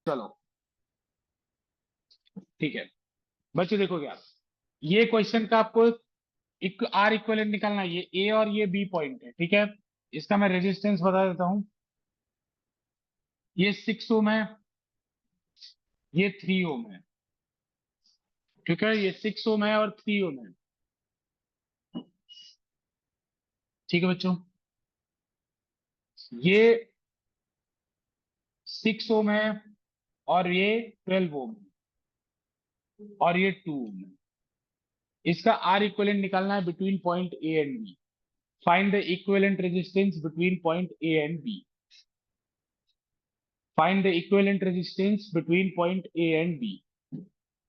चलो ठीक है बच्चों, देखो क्या ये क्वेश्चन का आपको एक आर इक्विवेलेंट निकालना है। ये ए और ये बी पॉइंट है, ठीक है। इसका मैं रेजिस्टेंस बता देता हूं। ये 6 ओम है, ये 3 ओम है, ठीक है। ये 6 ओम है और 3 ओम है, ठीक है बच्चों। ये 6 ओम है और ये 12 ओम है और ये 2 ओम है। इसका आर इक्विवेलेंट निकालना है between point A and B. Find the equivalent resistance between point A and B. Find the equivalent resistance between point A and B.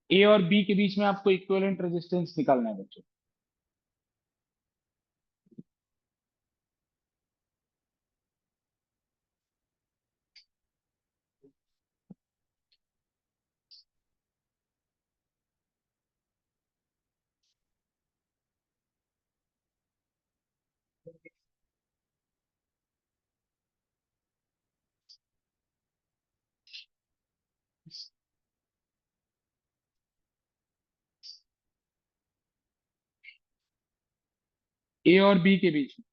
A और बी के बीच में आपको इक्विवेलेंट रेजिस्टेंस निकालना है बच्चों। ए और बी के बीच में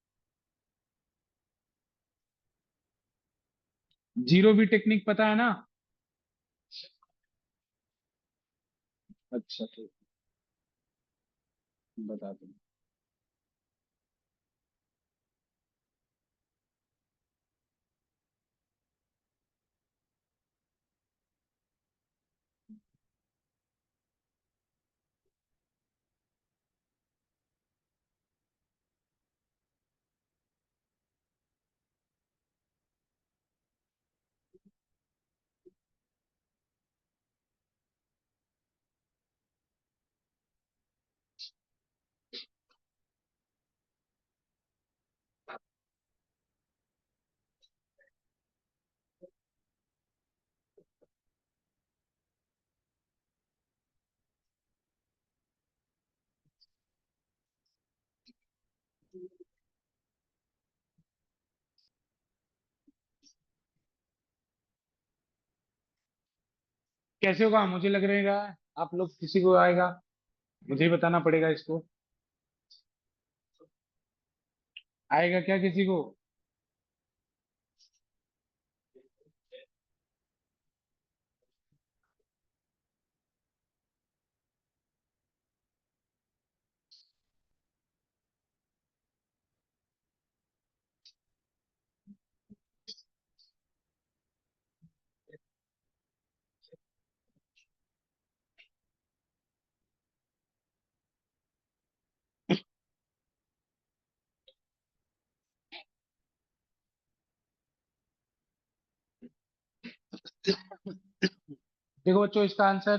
जीरो भी टेक्निक पता है ना? अच्छा ठीक, बता दूं। कैसे होगा मुझे लग रहेगा, आप लोग किसी को आएगा, मुझे ही बताना पड़ेगा इसको। आएगा क्या किसी को? देखो बच्चों, इसका आंसर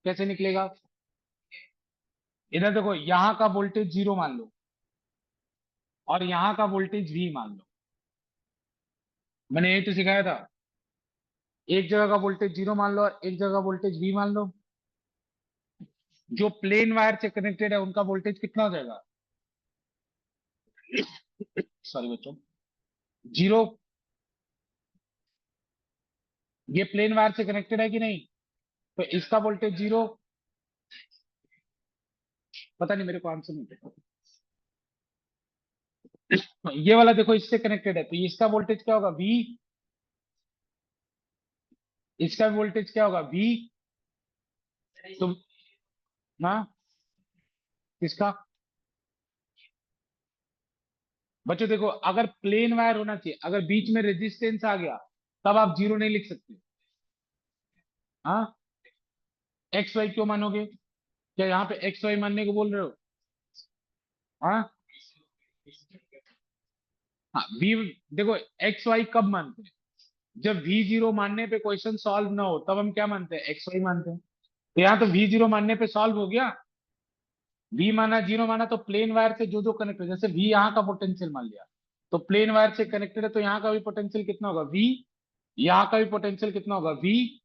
कैसे निकलेगा। इधर देखो, यहाँ का वोल्टेज जीरो मान लो और यहाँ का वोल्टेज वी मान लो। मैंने यही तो सिखाया था। एक जगह का वोल्टेज जीरो मान लो और एक जगह का वोल्टेज वी मान लो। जो प्लेन वायर से कनेक्टेड है उनका वोल्टेज कितना हो जाएगा? सॉरी बच्चों, जीरो। ये प्लेन वायर से कनेक्टेड है कि नहीं? तो इसका वोल्टेज जीरो। पता नहीं, मेरे को आंसर नहीं पता। ये वाला देखो इससे कनेक्टेड है, तो इसका वोल्टेज क्या होगा? वी। इसका वोल्टेज क्या होगा? वी। तो हाँ, किसका? बच्चों देखो, अगर प्लेन वायर होना चाहिए, अगर बीच में रेजिस्टेंस आ गया तब आप जीरो नहीं लिख सकते। हाँ, एक्स वाई क्यों मानोगे? क्या यहाँ पे एक्स वाई मानने को बोल रहे हो? हाँ हाँ, वी। देखो, एक्स वाई कब मानते हैं? जब वी जीरो मानने पे क्वेश्चन सॉल्व ना हो तब हम क्या मानते हैं? एक्स वाई मानते हैं। तो यहाँ तो वी जीरो मानने पे सॉल्व हो गया। वी माना, जीरो माना, तो प्लेन वायर से जो जो कनेक्ट है, जैसे वी यहाँ का पोटेंशियल मान लिया, तो प्लेन वायर से कनेक्टेड है, तो यहाँ का भी पोटेंशियल कितना होगा? वी। यहाँ का भी पोटेंशियल कितना होगा? वी।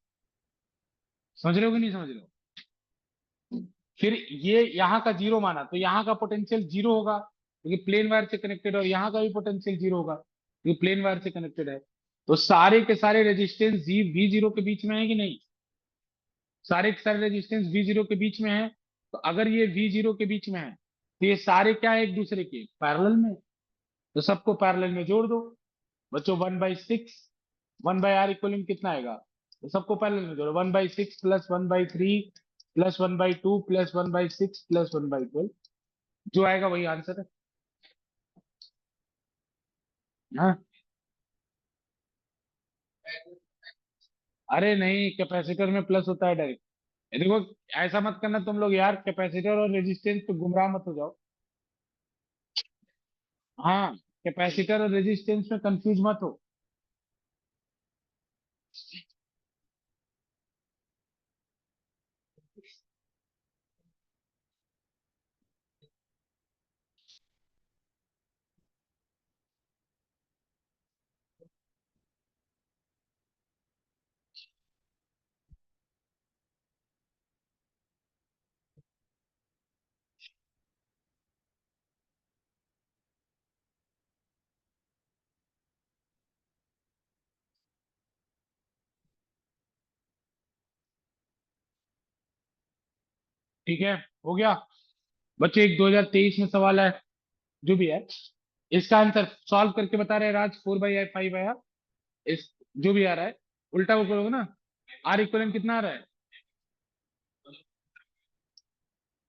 समझ रहे हो कि नहीं समझ रहे हो? फिर ये यहाँ का जीरो माना तो यहाँ का पोटेंशियल जीरो होगा, क्योंकि प्लेन वायर से कनेक्टेड है, और यहाँ का भी पोटेंशियल जीरो होगा क्योंकि प्लेन वायर से कनेक्टेड है। तो सारे के सारे रेजिस्टेंस वी जीरो के बीच में है कि नहीं? सारे के सारे रेजिस्टेंस वी जीरो के बीच में है। तो अगर ये वी जीरो के बीच में है तो ये सारे क्या है, एक दूसरे के पैरेलल में। तो सबको पैरेलल में जोड़ दो बच्चों। 1/6 1/r इक्वलेंट कितना आएगा? तो सबको पैरेलल में जोड़ो। 1/6 प्लस 1/3 प्लस 1/2 प्लस 1/6 प्लस 1/12, जो आएगा वही आंसर है। हाँ, अरे नहीं, कैपेसिटर में प्लस होता है डायरेक्ट। देखो, ऐसा मत करना तुम लोग यार, कैपेसिटर और रेजिस्टेंस पे गुमराह मत हो जाओ। हाँ, कैपेसिटर और रेजिस्टेंस में कंफ्यूज मत हो। ठीक है, हो गया। बच्चे एक 2023 में सवाल है, जो भी है, इसका आंसर सॉल्व करके बता रहे हैं राज। 4/5 आया इस, जो भी आ रहा है उल्टा वो करोगे ना। आर इक्वलेंट कितना आ रहा है?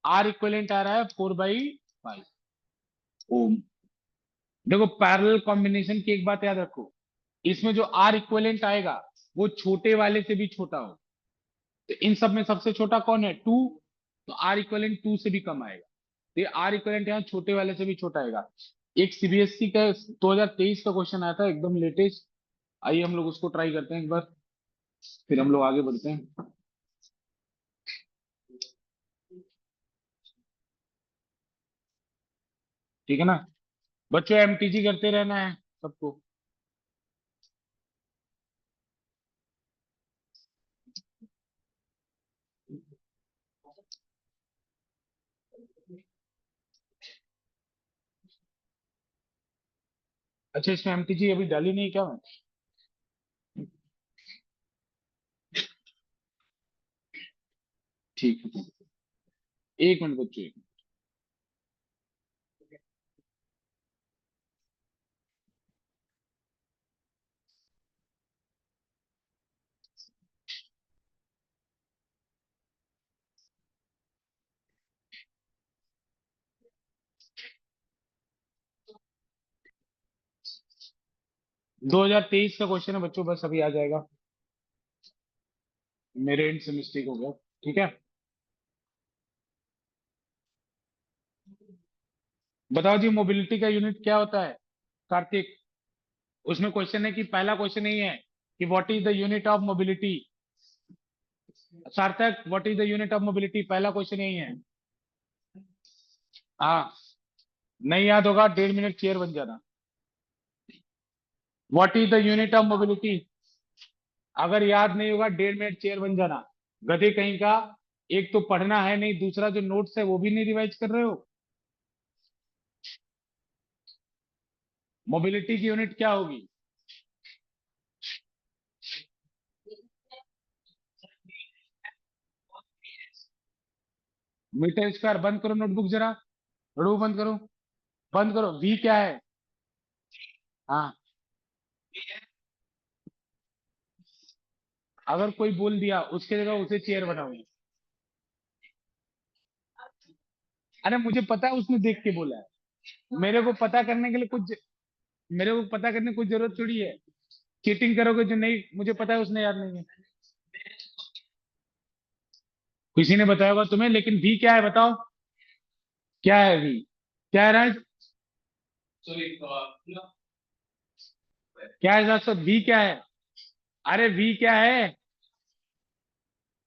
आर इक्वलेंट आ रहा है 4/5 ओम। देखो, पैरेलल कॉम्बिनेशन की एक बात याद रखो, इसमें जो आर इक्वलेंट आएगा वो छोटे वाले से भी छोटा हो। तो इन सब में सबसे छोटा कौन है? 2। तो आर इक्वलेंट 2 से भी कम आएगा। तो ये आर इक्वलेंट यहाँ छोटे वाले से भी छोटा आएगा। एक सीबीएसई का 2023 का क्वेश्चन आया था एकदम लेटेस्ट। आइए हम लोग उसको ट्राई करते हैं एक बार, फिर हम लोग आगे बढ़ते हैं। ठीक है ना बच्चों, एमटीजी करते रहना है सबको। अच्छा, इसमें एमटीजी अभी डाली नहीं क्या मैं? ठीक है, एक मिनट बच्चों, 2023 का क्वेश्चन है बच्चों, बस अभी आ जाएगा। मेरे एंड से मिस्टेक हो गया। ठीक है, बताओ जी, मोबिलिटी का यूनिट क्या होता है कार्तिक? उसमें क्वेश्चन है कि पहला क्वेश्चन यही है कि what is the unit of mobility. Sarthak, what is the unit of mobility, पहला क्वेश्चन यही है। हाँ, नहीं याद होगा 1.5 मिनट चेयर बन जाना। What is the unit of mobility, अगर याद नहीं होगा 1.5 मिनट चेयर बन जाना। गधे कहीं का, एक तो पढ़ना है नहीं, दूसरा जो नोट्स है वो भी नहीं रिवाइज कर रहे हो। मोबिलिटी की यूनिट क्या होगी? Metre square. बंद करो नोटबुक जरा, नोटबुक बंद करो, बंद करो। वी क्या है? हाँ, अगर कोई बोल दिया उसके जगह उसे चेयर बनाओगे। अरे मुझे पता है उसने देख के बोला है। मेरे को पता करने के लिए कुछ, मेरे को पता करने की कुछ जरूरत थोड़ी है। चीटिंग करोगे जो नहीं, मुझे पता है उसने याद नहीं है। किसी ने बताया होगा तुम्हें, लेकिन वी क्या है बताओ? क्या है वी? क्या है राज? क्या है साहब, वी क्या है? अरे वी क्या है?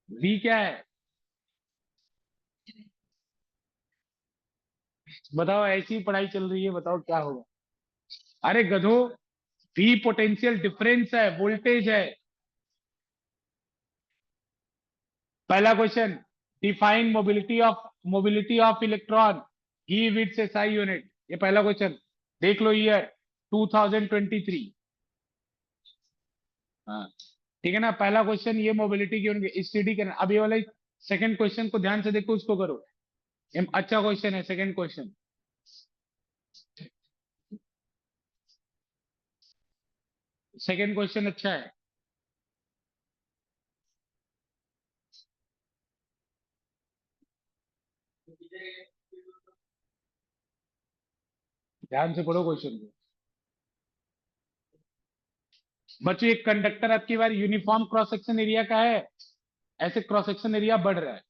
वी क्या है? बताओ, ऐसी पढ़ाई चल रही है, बताओ क्या होगा? अरे गधो, वी पोटेंशियल डिफरेंस है, वोल्टेज है। पहला question, define mobility of electron, give its SI unit. ये पहला क्वेश्चन, देख लो ईयर 2023। हाँ ठीक है ना। पहला क्वेश्चन ये मोबिलिटी की उनकी स्टडी करना। अब ये वाला सेकंड क्वेश्चन को ध्यान से देखो, उसको करो। अच्छा क्वेश्चन है सेकंड क्वेश्चन। सेकंड क्वेश्चन अच्छा है। ध्यान से पढ़ो क्वेश्चन को। बच्चों एक कंडक्टर आपकी बार यूनिफॉर्म क्रॉस सेक्शन एरिया का है, ऐसे क्रॉस सेक्शन एरिया बढ़ रहा है,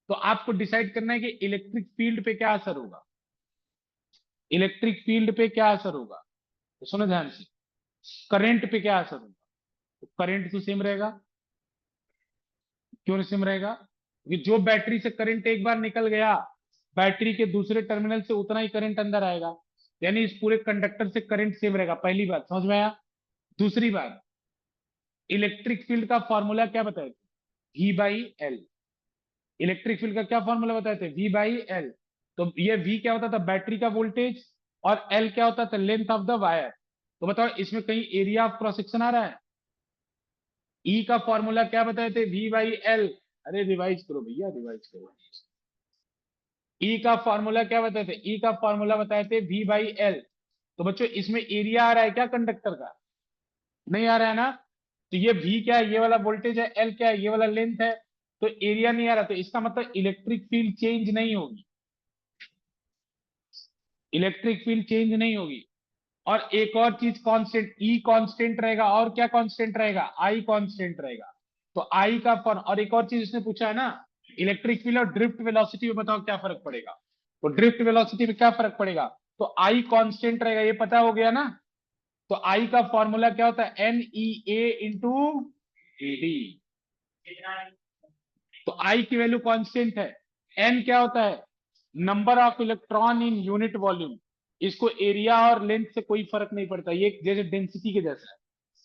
तो आपको डिसाइड करना है कि इलेक्ट्रिक फील्ड पे क्या असर होगा। इलेक्ट्रिक फील्ड पे क्या असर होगा, तो सुनो ध्यान से। करंट पे क्या असर होगा, तो करंट तो सेम रहेगा। क्यों नहीं सेम रहेगा, क्योंकि जो बैटरी से करंट एक बार निकल गया, बैटरी के दूसरे टर्मिनल से उतना ही करंट अंदर आएगा, यानी इस पूरे कंडक्टर से करंट सेम रहेगा। पहली बात समझ में आया। दूसरी बात, इलेक्ट्रिक फील्ड का फॉर्मूला क्या बताए थे, V by L. Electric field का क्या फॉर्मूला बताए थे, V बाई एल। तो ये V क्या होता था, बैटरी का वोल्टेज, और L क्या होता था, लेंथ ऑफ द वायर। तो बताओ इसमें कहीं एरिया ऑफ क्रॉस सेक्शन आ रहा है। E का फॉर्मूला क्या बताए थे, V बाई एल। अरे रिवाइज करो भैया, रिवाइज करो। ई का फॉर्मूला क्या बताए थे, ई का फॉर्मूला बताए थे V बाई एल। तो बच्चों इसमें एरिया आ रहा है क्या कंडक्टर का, नहीं आ रहा है ना। तो ये V क्या है, ये वाला वोल्टेज है, L क्या है, ये वाला लेंथ है। तो एरिया नहीं आ रहा, तो इसका मतलब इलेक्ट्रिक फील्ड चेंज नहीं होगी। इलेक्ट्रिक फील्ड चेंज नहीं होगी। और एक और चीज कांस्टेंट, ई कांस्टेंट रहेगा, और क्या कांस्टेंट रहेगा, आई कांस्टेंट रहेगा। तो आई का फॉर्म, और एक और चीज इसने पूछा है ना, इलेक्ट्रिक फील्ड और ड्रिफ्ट वेलोसिटी में बताओ क्या फर्क पड़ेगा। तो ड्रिफ्ट वेलोसिटी में क्या फर्क पड़ेगा, तो आई कांस्टेंट रहेगा, ये पता हो गया ना। तो आई का फॉर्मूला क्या होता है, N E A into A D. तो आई की वैल्यू कांस्टेंट है। एन क्या होता है, number of electron in unit volume. इसको एरिया और लेंथ से कोई फर्क नहीं पड़ता, ये जैसे डेंसिटी के जैसा है,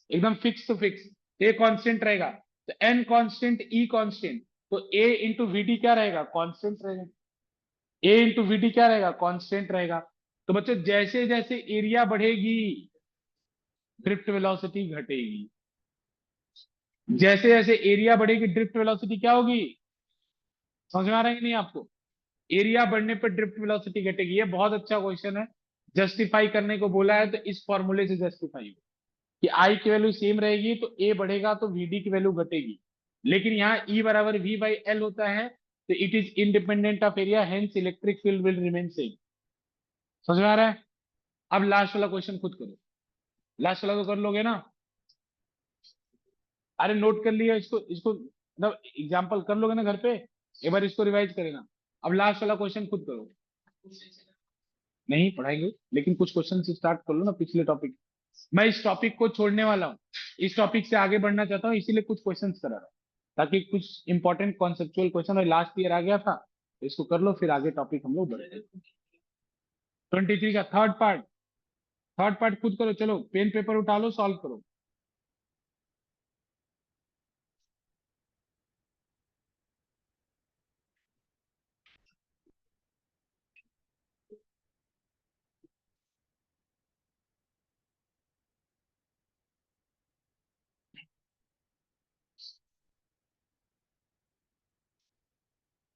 एकदम fix to fix. A constant रहेगा, तो एन कांस्टेंट ई कांस्टेंट। तो ए इंटू वी डी क्या रहेगा, कांस्टेंट रहेगा। ए इंटू वी डी क्या रहेगा, कांस्टेंट रहेगा। तो बच्चों जैसे जैसे एरिया बढ़ेगी, ड्रिफ्ट वेलोसिटी घटेगी। जैसे जैसे एरिया बढ़ेगी, ड्रिफ्ट वेलोसिटी क्या होगी, समझ में आ रहा है कि नहीं आपको। एरिया बढ़ने पर ड्रिफ्ट वेलोसिटी घटेगी। ये बहुत अच्छा क्वेश्चन है, जस्टिफाई करने को बोला है, तो इस फॉर्मूले से जस्टिफाई हो कि आई की वैल्यू सेम रहेगी तो ए बढ़ेगा तो वीडी की वैल्यू घटेगी। लेकिन यहाँ ई बराबर वी बाई एल होता है, तो it is independent of area, hence electric field will remain same. समझ में आ रहा है। अब लास्ट वाला क्वेश्चन खुद करो। लास्ट वाला तो कर लोगे ना। अरे नोट कर लिया इसको, इसको मतलब एग्जाम्पल कर लोगे ना घर पे, एक बार इसको रिवाइज करेना। अब लास्ट वाला क्वेश्चन खुद करो। नहीं पढ़ाएंगे, लेकिन कुछ क्वेश्चन से स्टार्ट कर लो ना पिछले टॉपिक। मैं इस टॉपिक को छोड़ने वाला हूँ, इस टॉपिक से आगे बढ़ना चाहता हूँ, इसीलिए कुछ क्वेश्चंस करा रहा हूँ, ताकि कुछ इंपॉर्टेंट कॉन्सेप्चुअल क्वेश्चन, और लास्ट ईयर आ गया था, तो इसको कर लो, फिर आगे टॉपिक हम लोग बढ़ेंगे। 23 का थर्ड पार्ट। थर्ड पार्ट खुद करो, चलो पेन पेपर उठा लो, सॉल्व करो।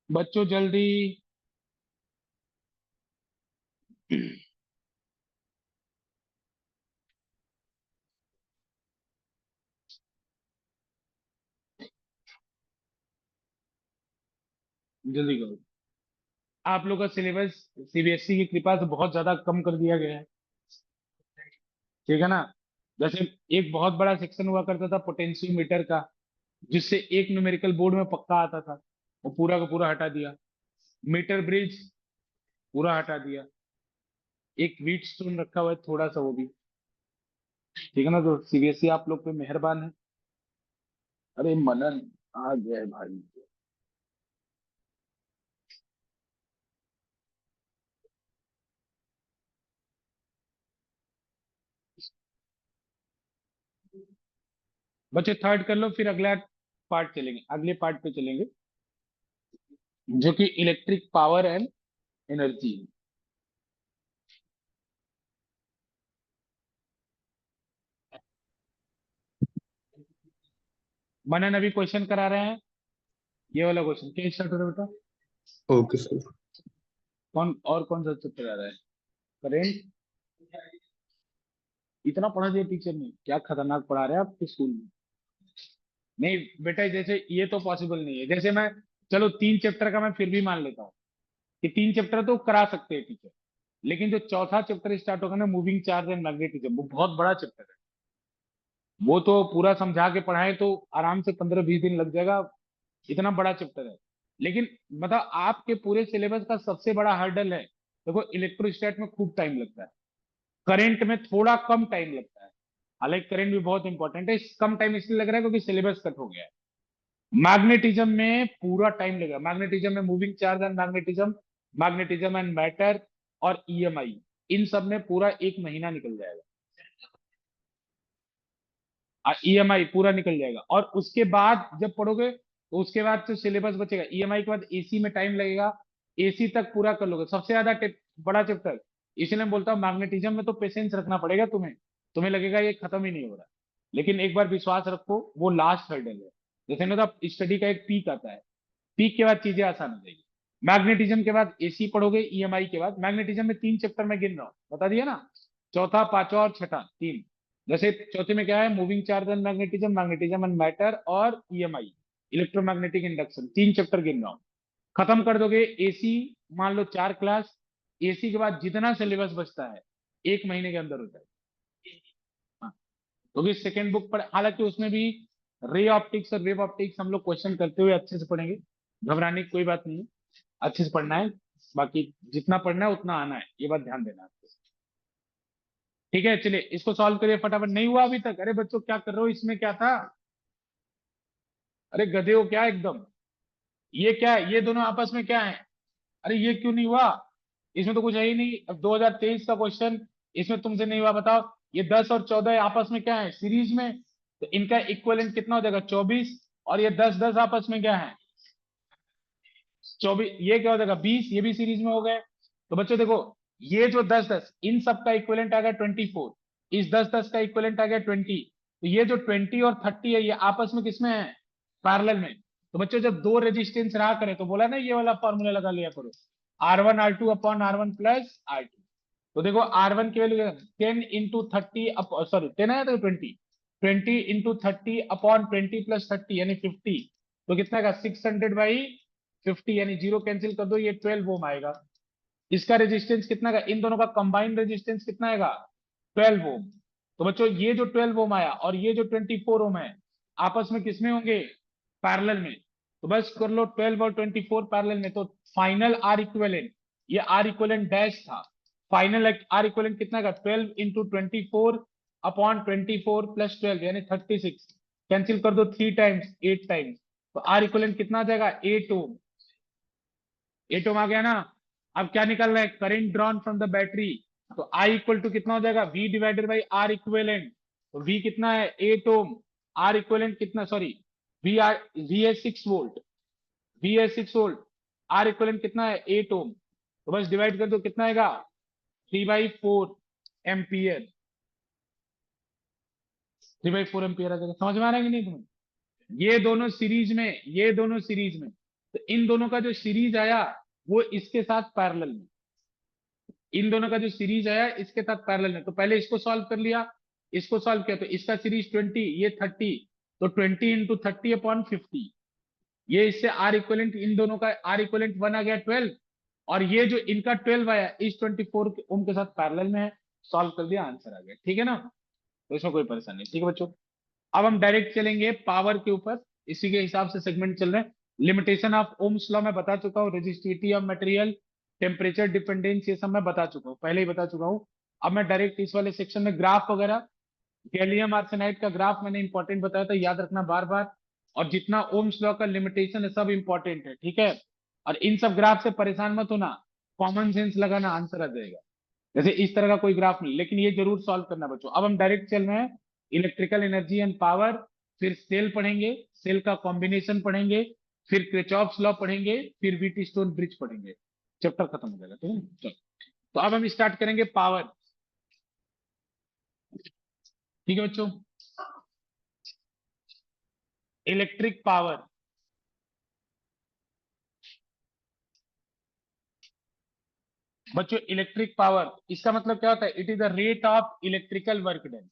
बच्चों जल्दी। जल्दी करो। आप लोग का सिलेबस सीबीएसई की कृपा से बहुत ज्यादा कम कर दिया गया है, ठीक है ना। जैसे एक बहुत बड़ा सेक्शन हुआ करता था पोटेंशियोमीटर का, जिससे एक न्यूमेरिकल बोर्ड में पक्का आता था, वो पूरा का पूरा हटा दिया। मीटर ब्रिज पूरा हटा दिया। एक व्हीट स्टोन रखा हुआ है थोड़ा सा, वो भी ठीक है ना। तो सीबीएसई आप लोग पे मेहरबान है। अरे मनन आ गया है भाई। बच्चे थर्ड कर लो, फिर अगला पार्ट चलेंगे, अगले पार्ट पे चलेंगे, जो कि इलेक्ट्रिक पावर एंड एनर्जी। मनन अभी क्वेश्चन करा रहे हैं, ये वाला क्वेश्चन क्या स्टार्ट हो रहा है बेटा? Okay sir. कौन सा चैप्टर आ रहा है? करेंट। इतना पढ़ा दिया टीचर ने, क्या खतरनाक पढ़ा रहे हैं आपके स्कूल में। नहीं बेटा, जैसे ये तो पॉसिबल नहीं है। जैसे मैं, चलो 3 चैप्टर का मैं फिर भी मान लेता हूँ कि 3 चैप्टर तो करा सकते हैं टीचर, लेकिन जो चौथा चैप्टर स्टार्ट होगा ना, मूविंग चार्ज एंड मैग्नेटिज्म, वो बहुत बड़ा चैप्टर है। वो तो पूरा समझा के पढ़ाएं तो आराम से 15-20 दिन लग जाएगा, इतना बड़ा चैप्टर है। लेकिन मतलब आपके पूरे सिलेबस का सबसे बड़ा हर्डल है, देखो इलेक्ट्रोस्टैट में खूब टाइम लगता है, करंट में थोड़ा कम टाइम लगता है। हालांकि करंट भी बहुत इंपॉर्टेंट है, कम टाइम इसलिए लग रहा है क्योंकि सिलेबस कट हो गया है। मैग्नेटिज्म में पूरा टाइम लगेगा। मैग्नेटिज्म में moving charge and magnetism, magnetism and matter और ईएमआई, इन सब में पूरा 1 महीना निकल जाएगा। ईएमआई पूरा निकल जाएगा, और उसके बाद जब पढ़ोगे तो उसके बाद तो सिलेबस बचेगा। ईएमआई के बाद एसी में टाइम लगेगा, एसी तक पूरा कर लोगे, सबसे ज्यादा बड़ा चैप्टर। इसलिए मैं बोलता हूँ मैग्नेटिज्म में तो पेशेंस रखना पड़ेगा तुम्हें, तुम्हें लगेगा ये खत्म ही नहीं हो रहा, लेकिन एक बार विश्वास रखो, वो लास्ट हर्डल है। जैसे ना तो स्टडी का एक पीक आता है, पीक के बाद चीजें आसान हो जाएगी। मैग्नेटिज्म के बाद एसी पढ़ोगे, ईएमआई के बाद मैग्नेटिज्म में 3 चैप्टर में गिन रहा हूँ, बता दिया ना, चौथा पांचवा और छठा, तीन। जैसे चौथे में क्या है, moving charge and magnetism, magnetism and matter और ईएमआई, इलेक्ट्रोमैग्नेटिक इंडक्शन, 3 चैप्टर गिन रहा हूँ। खत्म कर दोगे एसी, मान लो 4 क्लास, एसी के बाद जितना सिलेबस बचता है 1 महीने के अंदर होता है। हाँ, क्योंकि सेकेंड बुक पर हालांकि उसमें भी रे ऑप्टिक्स और वेव ऑप्टिक्स हम लोग क्वेश्चन करते हुए अच्छे से पढ़ेंगे, घबराने की कोई बात नहीं है, अच्छे से पढ़ना है। बाकी जितना पढ़ना है उतना आना है, ये बात ध्यान देना आपको। ठीक है, चलिए इसको सॉल्व करिए फटाफट। नहीं हुआ अभी तक? अरे बच्चों क्या कर रहे हो, इसमें क्या था? अरे गधे हो क्या एकदम? ये क्या है, ये दोनों आपस में क्या है? अरे ये क्यों नहीं हुआ? इसमें तो कुछ है ही नहीं। अब 2023 का क्वेश्चन, इसमें तुमसे नहीं हुआ, बताओ। ये 10 और 14 आपस में क्या है, सीरीज में, तो इनका इक्वलेंट कितना हो जाएगा, 24। और ये 10-10 आपस में क्या है, 24। ये क्या हो जाएगा, 20, ये भी सीरीज में हो गए। तो बच्चों देखो, ये जो 10-10, इन सब का इक्विवेलेंट आ गया 24, इस 10-10 का इक्विवेलेंट आ गया 20। तो ये जो 20 और 30 है, ये आपस में किसमें है, पैरेलल में। तो बच्चों जब दो रेजिस्टेंस रहा करे तो बोला ना ये वाला फॉर्मूला लगा लिया करो, R1 R2 upon R1 plus R2। तो देखो R1 की वैल्यू 10 × 30, सॉरी 10 है तो 20, 20 × 30 अपॉन 20 + 30 यानी 50। तो कितना का 600/50, यानी जीरो कैंसिल कर दो, ये 12 ओम आएगा। इसका रेजिस्टेंस कितना का, इन दोनों का कंबाइंड रेजिस्टेंस कितना आएगा, 12 ओम। तो बच्चों ये जो 12 ओम आया और ये जो 24 ओम है, आपस में किसमें होंगे, पैरेलल में। तो बस कर लो 12 और 24 पैरेलल में, तो फाइनल आर इक्विवेलेंट, ये आर इक्विवेलेंट डैश था, फाइनल आर इक्विवेलेंट कितना का, 12 × 24 अपॉन 24 + 12 यानी 36। कैंसिल कर दो 3 टाइम्स, 8 टाइम्स, तो आर इक्विवेलेंट कितना आ जाएगा, 8 ओम। 8 ओम आ गया ना। अब क्या निकल रहा है, current drawn from the battery. तो आई इक्वल टू कितना हो जाएगा, V divided by R equivalent. तो V कितना है, 8 ओम। आर इक्विवेलेंट कितना, सॉरी, V है 6 वोल्ट, V है 6 वोल्ट, आर इक्विवेलेंट कितना है, 8 ओम। तो बस डिवाइड कर दो, कितना आएगा, 3/4 एम्पियर। 3/4 एम्पियर आ जाएगा। समझ में आ रहा है कि नहीं तुम्हें? ये दोनों सीरीज में, ये दोनों सीरीज में, तो इन दोनों का जो सीरीज आया वो इसके साथ पैरेलल में, इन दोनों का जो सीरीज आया इसके साथ पैरेलल में। तो पहले इसको सॉल्व कर लिया, इसको सॉल्व किया, तो इसका सीरीज 20, ये 30, तो 20 × 30 अपॉन 50, ये इससे आर इक्वलेंट, इन दोनों का आर इक्वलेंट 1 आ गया 12, और ये जो इनका 12 आया इस 24 ओम के साथ पैरेलल में है। सॉल्व कर दिया, आंसर आ गया, ठीक है ना? तो इसमें कोई परेशानी नहीं, ठीक है बच्चों। अब हम डायरेक्ट चलेंगे पावर के ऊपर, इसी के हिसाब से सेगमेंट चल रहे हैं। लिमिटेशन ऑफ ओम्स लॉ मैं बता चुका हूँ, resistivity of material, temperature dependence, ये सब मैं बता चुका हूँ, पहले ही बता चुका हूँ। अब मैं डायरेक्ट इस वाले सेक्शन में ग्राफ वगैरह, गैलियम आर्सेनाइड का ग्राफ मैंने इंपॉर्टेंट बताया था, याद रखना बार बार। और जितना ओम्स लॉ का लिमिटेशन है सब इंपॉर्टेंट है, ठीक है? और इन सब ग्राफ से परेशान मत होना, कॉमन सेंस लगाना, आंसर आ जाएगा। जैसे इस तरह का कोई ग्राफ नहीं, लेकिन ये जरूर सॉल्व करना बच्चों। अब हम डायरेक्ट चल रहे हैं इलेक्ट्रिकल एनर्जी एंड पावर, फिर सेल पढ़ेंगे, सेल का कॉम्बिनेशन पढ़ेंगे, फिर क्रिचॉफ्स लॉ पढ़ेंगे, फिर व्हीट स्टोन ब्रिज पढ़ेंगे, चैप्टर खत्म हो जाएगा, ठीक है? चलो, तो अब हम स्टार्ट करेंगे पावर, ठीक है बच्चों? इलेक्ट्रिक पावर, बच्चों इलेक्ट्रिक पावर इसका मतलब क्या होता है? It is the rate of electrical work done.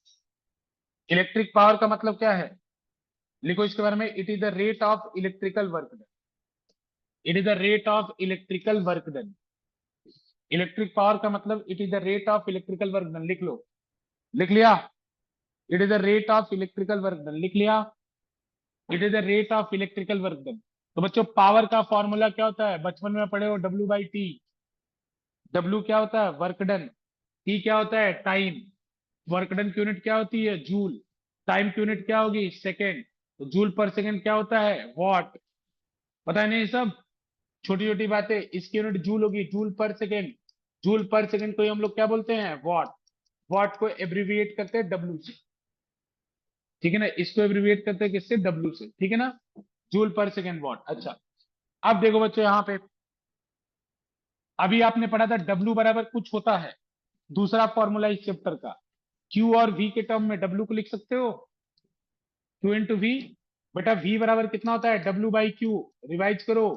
Electric power का मतलब क्या है? लिखो इसके बारे में, it is the rate of electrical work done. It is the rate of electrical work done. Electric power का मतलब it is the rate of electrical work done. लिख लो, लिख लिया? It is the rate of electrical work done, लिख लिया? It is the rate of electrical work done. तो बच्चों power का फॉर्मूला क्या होता है? बचपन में पढ़े हो, W/T। W क्या होता है? Work done. T क्या होता है? टाइम। वर्क डन की यूनिट क्या होती है? जूल। टाइम की यूनिट क्या होगी? सेकेंड। तो जूल पर सेकेंड क्या होता है? वॉट। पता है नहीं ये सब छोटी छोटी बातें? इसकी यूनिट जूल होगी, जूल पर सेकेंड। जूल पर सेकेंड को ही हम लोग क्या बोलते हैं? वॉट। वॉट को एब्रीविएट करते हैं W से, ठीक है ना? इसको एब्रीविएट करते हैं किससे? W से, ठीक है ना? जूल पर सेकेंड वॉट। अच्छा, अब देखो बच्चों यहाँ पे, अभी आपने पढ़ा था W बराबर कुछ होता है, दूसरा फॉर्मूला इस चैप्टर का, Q और V के टर्म में W को लिख सकते हो, Q इंटू V। बेटा V बराबर कितना होता है? W/Q। रिवाइज करो,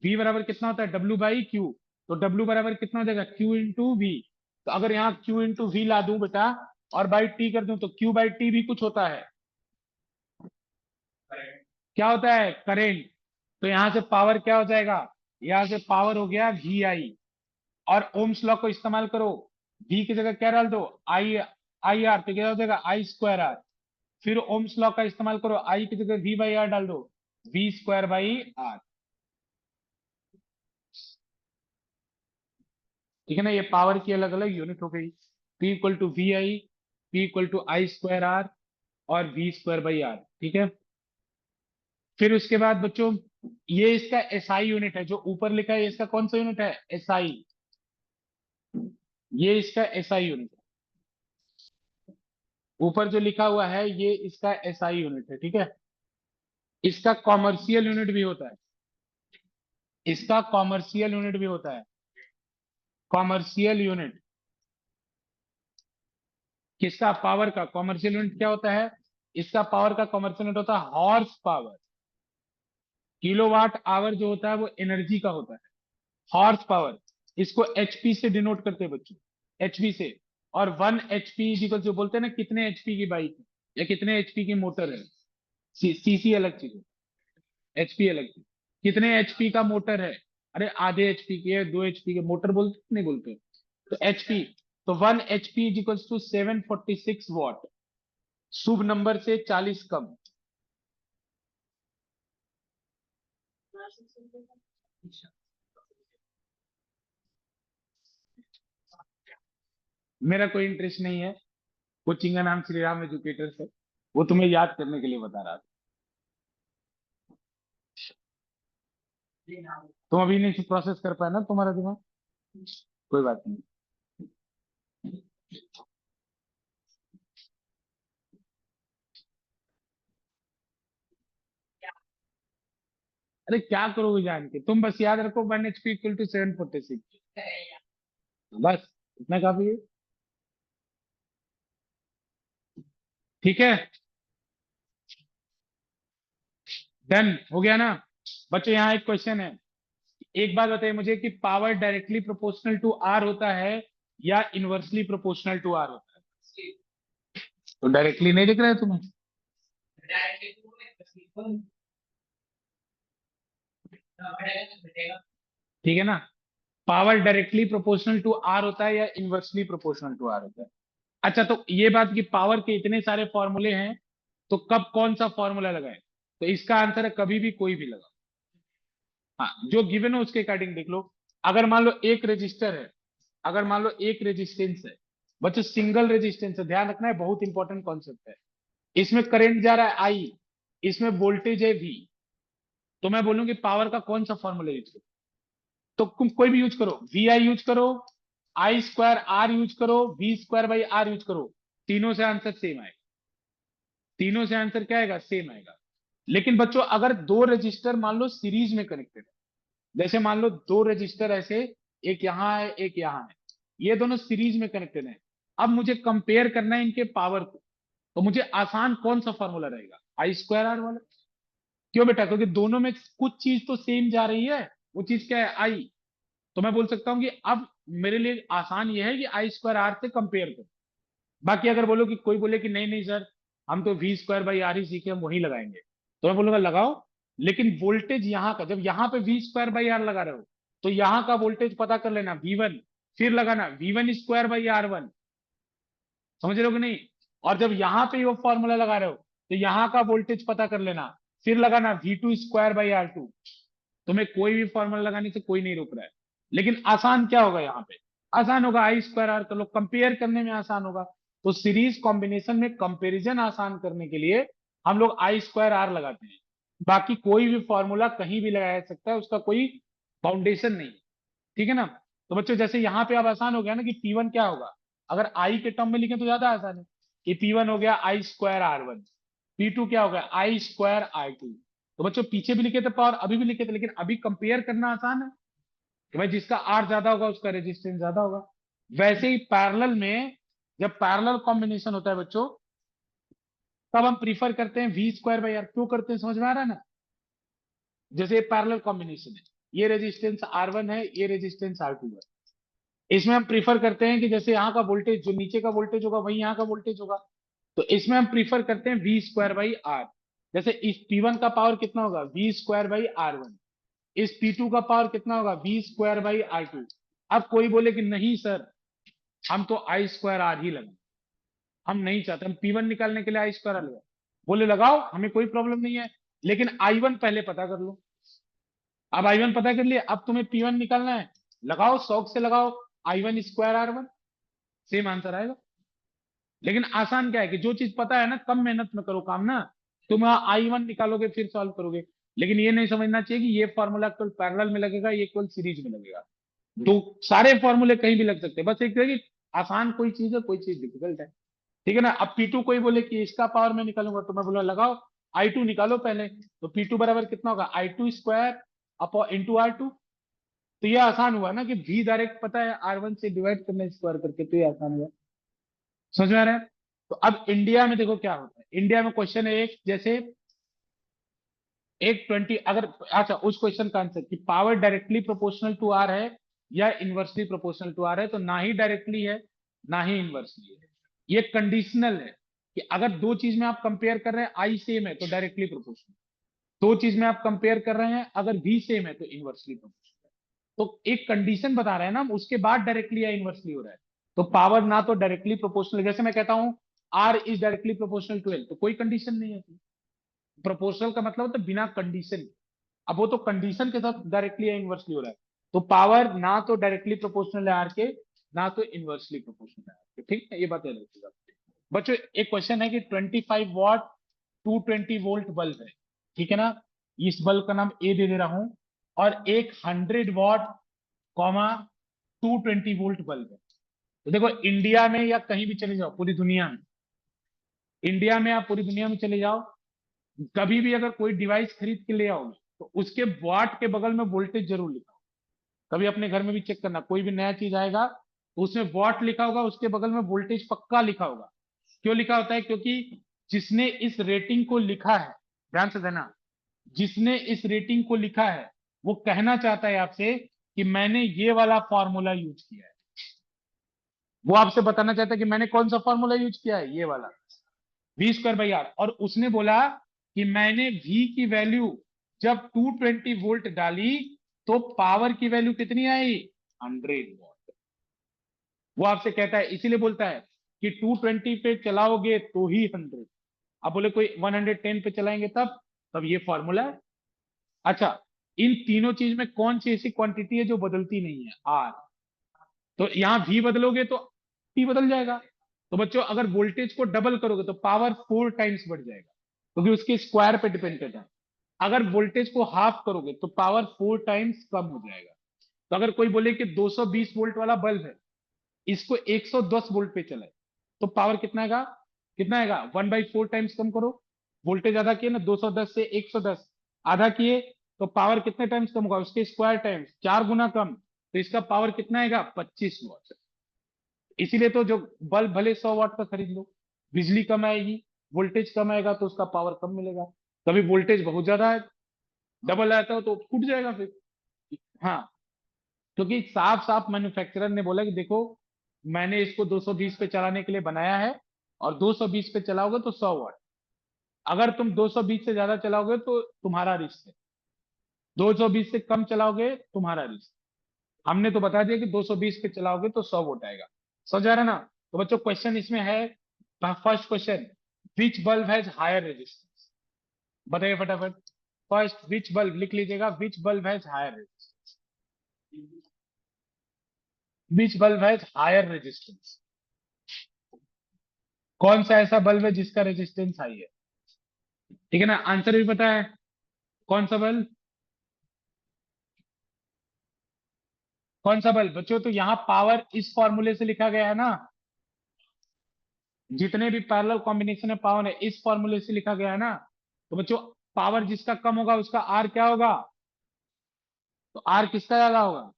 V बराबर कितना होता है? W/Q। तो W बराबर कितना हो जाएगा? Q into V। तो अगर यहाँ Q इंटू V ला दूं बेटा और बाई T कर दूं तो Q/T भी कुछ होता है। क्या होता है? करेंट। तो यहां से पावर क्या हो जाएगा? यहां से पावर हो गया VI। और ओम्स लॉ को इस्तेमाल करो, V की जगह क्या डाल दो? I R। तो क्या हो जाएगा? I²R। फिर ओम्स लॉ का इस्तेमाल करो, I की जगह V/R डाल दो, V²/R। ठीक है ना? ये पावर की अलग अलग यूनिट हो गई। P equal to VI, P equal to I²R और V²/R। ठीक है? फिर उसके बाद बच्चों ये इसका SI यूनिट है, जो ऊपर लिखा है इसका कौन सा यूनिट है? SI। ये इसका SI यूनिट है, ऊपर जो लिखा हुआ है ये इसका SI यूनिट है, ठीक है? इसका कॉमर्शियल यूनिट भी होता है, इसका कॉमर्शियल यूनिट भी होता है। कॉमर्शियल यूनिट किसका? पावर का कॉमर्शियल यूनिट क्या होता है? इसका पावर का कॉमर्शियल यूनिट होता है हॉर्स पावर। किलोवाट आवर जो होता है वो एनर्जी का होता है, हॉर्स पावर। इसको HP से डिनोट करते हैं बच्चों, HP से। और 1 HP इक्वल जो बोलते हैं ना, कितने HP की बाइक है या कितने HP की मोटर है। CC अलग चीज है, HP अलग चीज। कितने HP का मोटर है? अरे आधे HP की है, 2 HP के मोटर बोलते नहीं बोलते? तो HP, तो 1 HP इक्वल्स टू 746 वॉट। शुभ नंबर से 40 कम। मेरा कोई इंटरेस्ट नहीं है, कोचिंग का नाम श्री राम एजुकेटर्स है, वो तुम्हें याद करने के लिए बता रहा था। तुम अभी नहीं प्रोसेस कर पाए ना तुम्हारा दिमाग, कोई बात नहीं। अरे क्या करोगे जान के? तुम बस याद रखो 1 HP इक्वल टू 746, बस इतना काफी है। ठीक है, डन हो गया ना? बच्चों यहाँ एक क्वेश्चन है, एक बात बताइए मुझे कि power directly proportional to R होता है या इनवर्सली प्रोपोर्शनल टू आर होता है? तो डायरेक्टली नहीं दिख रहा है तुम्हें? ठीक है ना? Power directly proportional to R होता है या इनवर्सली प्रोपोर्शनल टू आर होता है? अच्छा, तो ये बात कि पावर के इतने सारे फॉर्मूले हैं, तो कब कौन सा फॉर्मूला लगाए? तो इसका आंसर है कभी भी कोई भी लगा। हाँ, जो गिवन है उसके अकॉर्डिंग देख लो। अगर मान लो एक रजिस्टर है, अगर मान लो एक रेजिस्टेंस है, बच्चों सिंगल रेजिस्टेंस है, ध्यान रखना है, बहुत इंपॉर्टेंट कॉन्सेप्ट है। इसमें करंट जा रहा है आई, इसमें वोल्टेज है वी। तो मैं बोलूंगी पावर का कौन सा फॉर्मूला यूज करो? तो तुम कोई भी यूज करो, VI यूज करो, I²R यूज करो, V²/R यूज करो, तीनों से आंसर सेम आएगा। तीनों से आंसर क्या आएगा? सेम आएगा। लेकिन बच्चों अगर दो रजिस्टर मान लो सीरीज में कनेक्टेड है, जैसे मान लो दो रजिस्टर ऐसे, एक यहाँ है एक यहाँ है, ये दोनों सीरीज में कनेक्टेड है, अब मुझे कंपेयर करना है इनके पावर को, तो मुझे आसान कौन सा फॉर्मूला रहेगा? आई स्क्वायर आर वाला। क्यों बेटा? क्योंकि दोनों में कुछ चीज तो सेम जा रही है, वो चीज क्या है? आई। तो मैं बोल सकता हूँ कि अब मेरे लिए आसान ये है कि आई स्क्वायर आर से कंपेयर करो। बाकी अगर बोलो कि कोई बोले कि नहीं नहीं सर, हम तो वी स्क्वायर बाई आर ही सीखे, हम वही लगाएंगे, तो मैं बोलूंगा लगाओ, लेकिन वोल्टेज यहाँ का, जब यहाँ पे वी स्क्वायर बाई आर लगा रहे हो, तो यहाँ का वोल्टेज पता कर लेना V1, फिर लगाना V1 स्क्वायर बाई R1। समझ रहे हो कि नहीं? और जब यहाँ पे वो फॉर्मूला लगा रहे हो, तो यहाँ का वोल्टेज पता कर लेना, फिर लगाना V2 स्क्वायर बाई R2। तुम्हें कोई भी फॉर्मूला लगाने से कोई नहीं रोक रहा है। लेकिन आसान क्या होगा यहाँ पे? आसान होगा आई स्क्वायर आर कर लो, कंपेयर करने में आसान होगा। तो सीरीज कॉम्बिनेशन में कंपैरिजन आसान करने के लिए हम लोग आई स्क्वायर आर लगाते हैं। बाकी कोई भी फॉर्मूला कहीं भी लगाया जा सकता है, उसका कोई फाउंडेशन नहीं। ठीक है ना? तो बच्चों जैसे यहाँ पे अब आसान हो गया ना कि P1 क्या होगा, अगर आई के टर्म में लिखें तो ज्यादा आसान है कि P1 हो गया आई स्क्वायर R1, P2 क्या हो गया आई स्क्वायर R2। तो बच्चों पीछे भी लिखे थे पावर, अभी भी लिखे थे, लेकिन अभी कंपेयर करना आसान है कि भाई जिसका आर ज्यादा होगा उसका रेजिस्टेंस ज्यादा होगा। वैसे ही पैरेलल में, जब पैरेलल कॉम्बिनेशन होता है बच्चों, तब हम प्रीफर करते हैं वी स्क्वायर बाई आर। क्यों करते हैं समझ में आ रहा है ना? जैसे पैरेलल कॉम्बिनेशन है, ये रेजिस्टेंस R1 है, ये रेजिस्टेंस R2 है, इसमें हम प्रीफर करते हैं कि जैसे यहाँ का वोल्टेज, जो नीचे का वोल्टेज होगा वही यहाँ का वोल्टेज होगा, तो इसमें हम प्रीफर करते हैं वी स्क्वायर बाई आर। जैसे इस P1 का पावर कितना होगा? V square by R1। इस P2 का पावर कितना होगा? V square by R2। अब कोई बोले कि नहीं सर, हम तो आई स्क्वायर आर ही लगाए, हम नहीं चाहते, हम P1 निकालने के लिए आई स्क्वायर आर लगाए, बोले लगाओ, हमें कोई प्रॉब्लम नहीं है, लेकिन I1 पहले पता कर लो। अब I1 पता कर लिए, अब तुम्हें P1 निकालना है, लगाओ, शौक से लगाओ, I1 square R1, same answer आएगा। लेकिन आसान क्या है कि जो चीज पता है ना, कम मेहनत में करो काम ना। तुम I1 निकालोगे फिर सॉल्व करोगे, लेकिन ये नहीं समझना चाहिए कि ये फॉर्मूला केवल पैरेलल में लगेगा, ये केवल सीरीज में लगेगा। तो सारे फॉर्मूले कहीं भी लग सकते हैं, बस एक है कि आसान कोई चीज है, कोई चीज डिफिकल्ट है। ठीक है ना? अब P2 कोई बोले कि इसका पावर मैं निकालूंगा, तो मैं बोला लगाओ, I2 निकालो पहले, तो P2 बराबर कितना होगा? I2 square upon into R2। तो ये आसान हुआ ना कि V डायरेक्ट पता है, R1 से डिवाइड करना स्क्वायर करके, तो ये आसान हुआ। समझ में आ रहा है? तो अब इंडिया में देखो क्या होता है। इंडिया में क्वेश्चन है एक, जैसे एक 20 अगर, अच्छा उस क्वेश्चन का आंसर कि power directly proportional to R है या इनवर्सली प्रोपोर्शनल टू आर है, तो ना ही डायरेक्टली है ना ही इनवर्सली है। ये कंडीशनल है कि अगर दो चीज में आप कंपेयर कर रहे हैं, आई सेम है तो डायरेक्टली प्रोपोर्शनल, दो चीज में आप कंपेयर कर रहे हैं अगर वी सेम है तो इनवर्सली प्रोपोर्शनल। तो एक कंडीशन बता रहे हैं ना हम, उसके बाद डायरेक्टली या इनवर्सली हो रहा है। तो पावर ना तो डायरेक्टली प्रोपोर्शनल, जैसे मैं कहता हूं R is directly proportional to L, तो कोई कंडीशन नहीं है। प्रोपोर्शनल का मतलब होता है बिना कंडीशन। अब वो तो कंडीशन के साथ डायरेक्टली या इनवर्सली हो रहा है। तो पावर ना तो डायरेक्टली प्रोपोर्शनल है आर के, ना तो इनवर्सली प्रोपोर्शनल है आर के। ठीक है, ये बात याद रखिएगा बच्चों। एक क्वेश्चन है कि 25 वॉट 220 वोल्ट बल्ब है, ठीक है ना? इस बल्ब का नाम ए दे दे रहा हूं, और एक 100 वॉट कॉमा 220 वोल्ट बल्ब है। तो देखो इंडिया में या कहीं भी चले जाओ पूरी दुनिया में, इंडिया में आप पूरी दुनिया में चले जाओ, कभी भी अगर कोई डिवाइस खरीद के ले आओगे, तो उसके वाट के बगल में वोल्टेज जरूर लिखा हो। कभी अपने घर में भी चेक करना, कोई भी नया चीज आएगा तो उसमें वॉट लिखा होगा, उसके बगल में वोल्टेज पक्का लिखा होगा। क्यों लिखा होता है? क्योंकि जिसने इस रेटिंग को लिखा है, ध्यान से देना, जिसने इस रेटिंग को लिखा है वो कहना चाहता है आपसे कि मैंने ये वाला फॉर्मूला यूज किया है। वो आपसे बताना चाहता है कि मैंने कौन सा फॉर्मूला यूज किया है, ये वाला, वी स्क्वायर बाई आर। और उसने बोला कि मैंने वी की वैल्यू जब 220 वोल्ट डाली तो पावर की वैल्यू कितनी आई? 100 वॉट। वो आपसे कहता है, इसीलिए बोलता है कि 220 पे चलाओगे तो ही 100। अब बोले कोई 110 पे चलाएंगे तब ये फॉर्मूला है। अच्छा, इन तीनों चीज में कौन सी ऐसी क्वांटिटी है जो बदलती नहीं है? आर। तो यहाँ वी बदलोगे तो टी बदल जाएगा। तो बच्चों अगर वोल्टेज को डबल करोगे तो पावर 4 टाइम्स बढ़ जाएगा, क्योंकि उसके स्क्वायर पे डिपेंड करता है। अगर वोल्टेज को हाफ करोगे तो पावर 4 टाइम्स कम हो जाएगा। तो अगर कोई बोले कि 220 वोल्ट वाला बल्ब है, इसको 110 वोल्ट पे चलाए, तो पावर कितना आएगा? कितना आएगा? 1/4 टाइम्स कम करो, वोल्टेज आधा किए ना, 210 से 110 आधा किए, तो पावर कितने टाइम्स कम होगा? उसके स्क्वायर टाइम्स, 4 गुना कम। तो इसका पावर कितना आएगा? 25 वॉट। इसीलिए तो जो बल्ब भले 100 वॉट का खरीद लो, बिजली कम आएगी, वोल्टेज कम आएगा तो उसका पावर कम मिलेगा। कभी वोल्टेज बहुत ज्यादा है, डबल आता है तो फूट जाएगा फिर। हाँ, क्योंकि साफ साफ मैन्युफैक्चरर ने बोला कि देखो मैंने इसको 220 पे चलाने के लिए बनाया है, और 220 पे चलाओगे तो 100 वाट, अगर तुम 220 से ज्यादा चलाओगे तो तुम्हारा रिस्क है, 220 से कम चलाओगे तुम्हारा रिस्क। हमने तो बता दिया कि 220 पे चलाओगे तो 100 वोट आएगा। समझ आ रहा है ना? तो बच्चों क्वेश्चन इसमें है, first question, which bulb has higher resistance? बताइए फटाफट। फर्स्ट विच बल्ब लिख लीजिएगा, which bulb has higher resistance, which bulb has higher resistance, कौन सा ऐसा बल्ब है जिसका रेजिस्टेंस हाई है? ठीक है ना, आंसर भी पता है, कौन सा बल्ब, कौन सा बल्ब बच्चों? तो यहाँ पावर इस फॉर्मूले से लिखा गया है ना, जितने भी पैरेलल कॉम्बिनेशन है पावर है इस फॉर्मूले से लिखा गया है ना। तो बच्चों पावर जिसका कम होगा उसका आर क्या होगा? तो आर किसका ज्यादा होगा?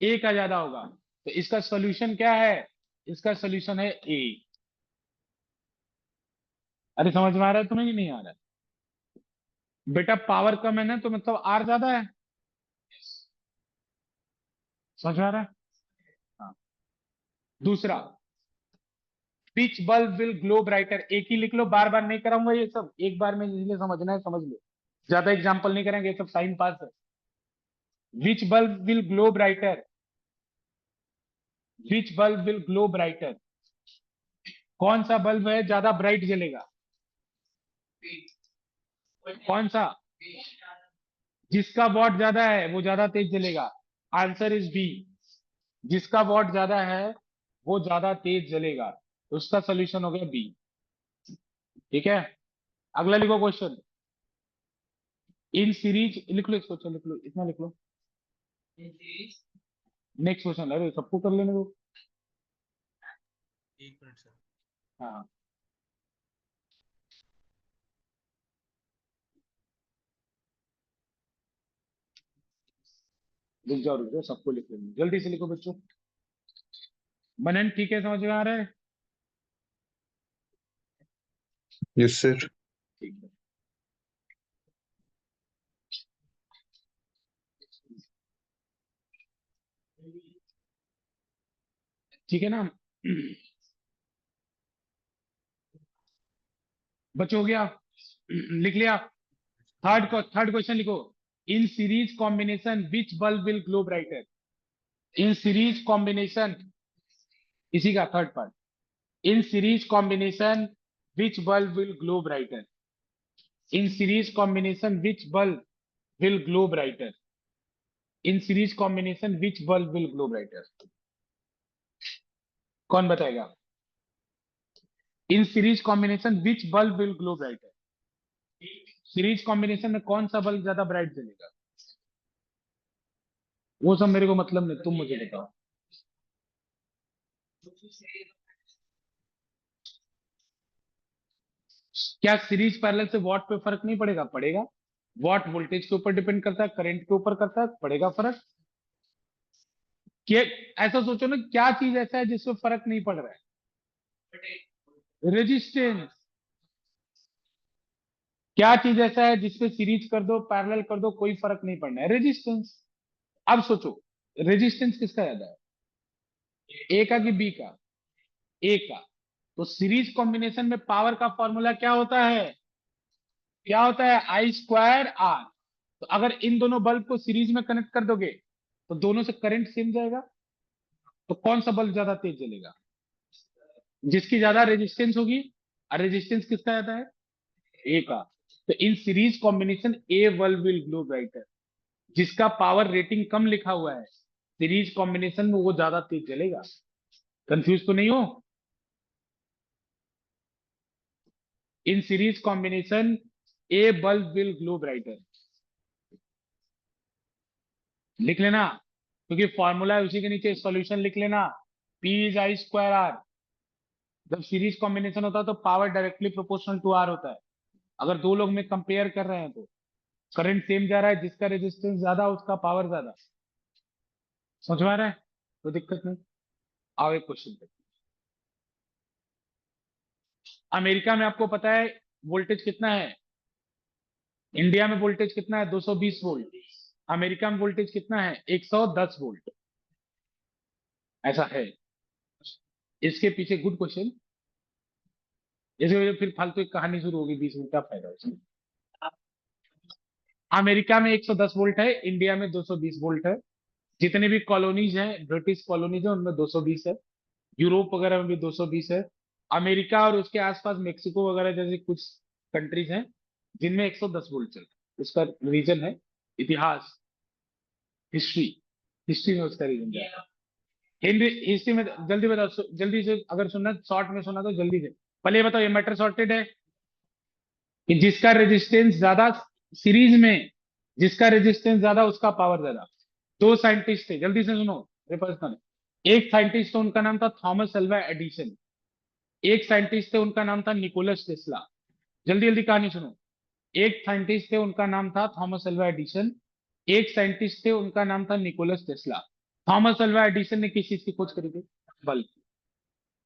ए का ज्यादा होगा। तो इसका सोल्यूशन क्या है? इसका सोल्यूशन है ए। अरे समझ में आ रहा है तुम्हें कि नहीं आ रहा है? बेटा पावर कम है ना तो मतलब आर ज्यादा है। समझ में आ रहा है? हाँ। दूसरा, विच बल्ब विल ग्लो ब्राइटर, एक ही लिख लो, बार बार नहीं कराऊंगा ये सब, एक बार में जिसने समझना है समझ लो, ज्यादा एग्जांपल नहीं करेंगे, ये सब टाइम पास है। Which bulb will glow brighter, which bulb will glow brighter, कौन सा बल्ब है ज्यादा ब्राइट जलेगा? कौन सा? जिसका वॉट ज्यादा है वो ज्यादा तेज जलेगा। आंसर इज बी, जिसका वॉट ज्यादा है वो ज्यादा तेज जलेगा। तो उसका सोल्यूशन हो गया बी। ठीक है, अगला लिखो क्वेश्चन। इन सीरीज, लिख लो इसको, चलो लिख लो, इतना लिख लो। नेक्स्ट क्वेश्चन, अरे सबको कर लेने दो। एक मिनट सर। हाँ, रुक जाओ, सबको लिख लेंगे, जल्दी से लिखो बच्चों। मनन ठीक है, समझ में आ रहा है? Yes sir. ठीक है, ठीक है ना। बच्चों हो गया, लिख लिया। थर्ड क्वेश्चन लिखो। In series combination which bulb will glow brighter? In series combination, इसी का third part, in series combination which bulb will glow brighter? In series combination which bulb will glow brighter? In series combination which bulb will glow brighter? कौन बताएगा? In series combination which bulb will glow brighter, series combination में कौन सा bulb ज्यादा bright जलेगा? वो सब मेरे को मतलब नहीं, तुम मुझे बताओ। क्या सीरीज पैरेलल से वॉट पे फर्क नहीं पड़ेगा? पड़ेगा। वॉट वोल्टेज के ऊपर डिपेंड करता है, करंट के ऊपर करता है, पड़ेगा फर्क। कि ऐसा सोचो ना, क्या चीज ऐसा है जिसमें फर्क नहीं पड़ रहा है? रेजिस्टेंस। क्या चीज ऐसा है जिसपे सीरीज कर दो पैरेलल कर दो कोई फर्क नहीं पड़ना है? रेजिस्टेंस। अब सोचो, रेजिस्टेंस किसका ज्यादा है, ए का कि बी का? ए का। तो सीरीज कॉम्बिनेशन में पावर का फॉर्मूला क्या होता है? क्या होता है? आई स्क्वायर आर। तो अगर इन दोनों बल्ब को सीरीज में कनेक्ट कर दोगे तो दोनों से करंट सेम जाएगा, तो कौन सा बल्ब ज्यादा तेज जलेगा? जिसकी ज्यादा रेजिस्टेंस होगी। और रेजिस्टेंस किसका ज्यादा है? ए का। तो in series combination A bulb will glow brighter, जिसका पावर रेटिंग कम लिखा हुआ है सीरीज कॉम्बिनेशन में वो ज्यादा तेज जलेगा। कंफ्यूज तो नहीं हो? In series combination A bulb will glow brighter, लिख लेना, क्योंकि फॉर्मूला है उसी के नीचे सॉल्यूशन लिख लेना। P is I square R. जब सीरीज कॉम्बिनेशन होता है तो power directly proportional to R होता है। अगर दो लोग में कंपेयर कर रहे हैं तो करंट सेम जा रहा है, जिसका रेजिस्टेंस ज्यादा उसका पावर ज्यादा। समझ में आ रहा है? तो दिक्कत नहीं। आओ एक क्वेश्चन पे। अमेरिका में आपको पता है वोल्टेज कितना है? इंडिया में वोल्टेज कितना है? 220 वोल्ट। अमेरिका में वोल्टेज कितना है? 110 वोल्ट। ऐसा है। इसके पीछे गुड क्वेश्चन। इसकी वजह फिर फालतू एक कहानी शुरू होगी 20 मिनट का फायदा उसमें। अमेरिका में 110 वोल्ट है, इंडिया में 220 वोल्ट है। जितने भी कॉलोनीज हैं, ब्रिटिश कॉलोनीज है, उनमें 220 है। यूरोप वगैरह में भी 220 है। अमेरिका और उसके आसपास मेक्सिको वगैरह जैसे कुछ कंट्रीज हैं जिनमें 110 वोल्ट चलता है। उसका रीजन है इतिहास, हिस्ट्री। हिस्ट्री में उसका रीजन क्या है? हिंदी हिस्ट्री में जल्दी बताओ, जल्दी से अगर सुनना शॉर्ट में सुना तो जल्दी से। पहले ये बताओ, ये मैटर सॉर्टेड है कि जिसका रेजिस्टेंस ज्यादा, सीरीज में जिसका रेजिस्टेंस ज्यादा उसका पावर ज्यादा। दो साइंटिस्ट थे, जल्दी से सुनो, मेरे पर्सनल। एक साइंटिस्ट तो उनका नाम था थॉमस अल्वा एडिसन। एक साइंटिस्ट थे उनका नाम था निकोलस टेस्ला। जल्दी जल्दी कहानी सुनो। एक साइंटिस्ट थे उनका नाम था थॉमस अल्वा एडिसन। एक साइंटिस्ट थे उनका नाम था Nicholas Tesla. Thomas Alva Edison ने किस चीज की खोज करी थी? Bulb.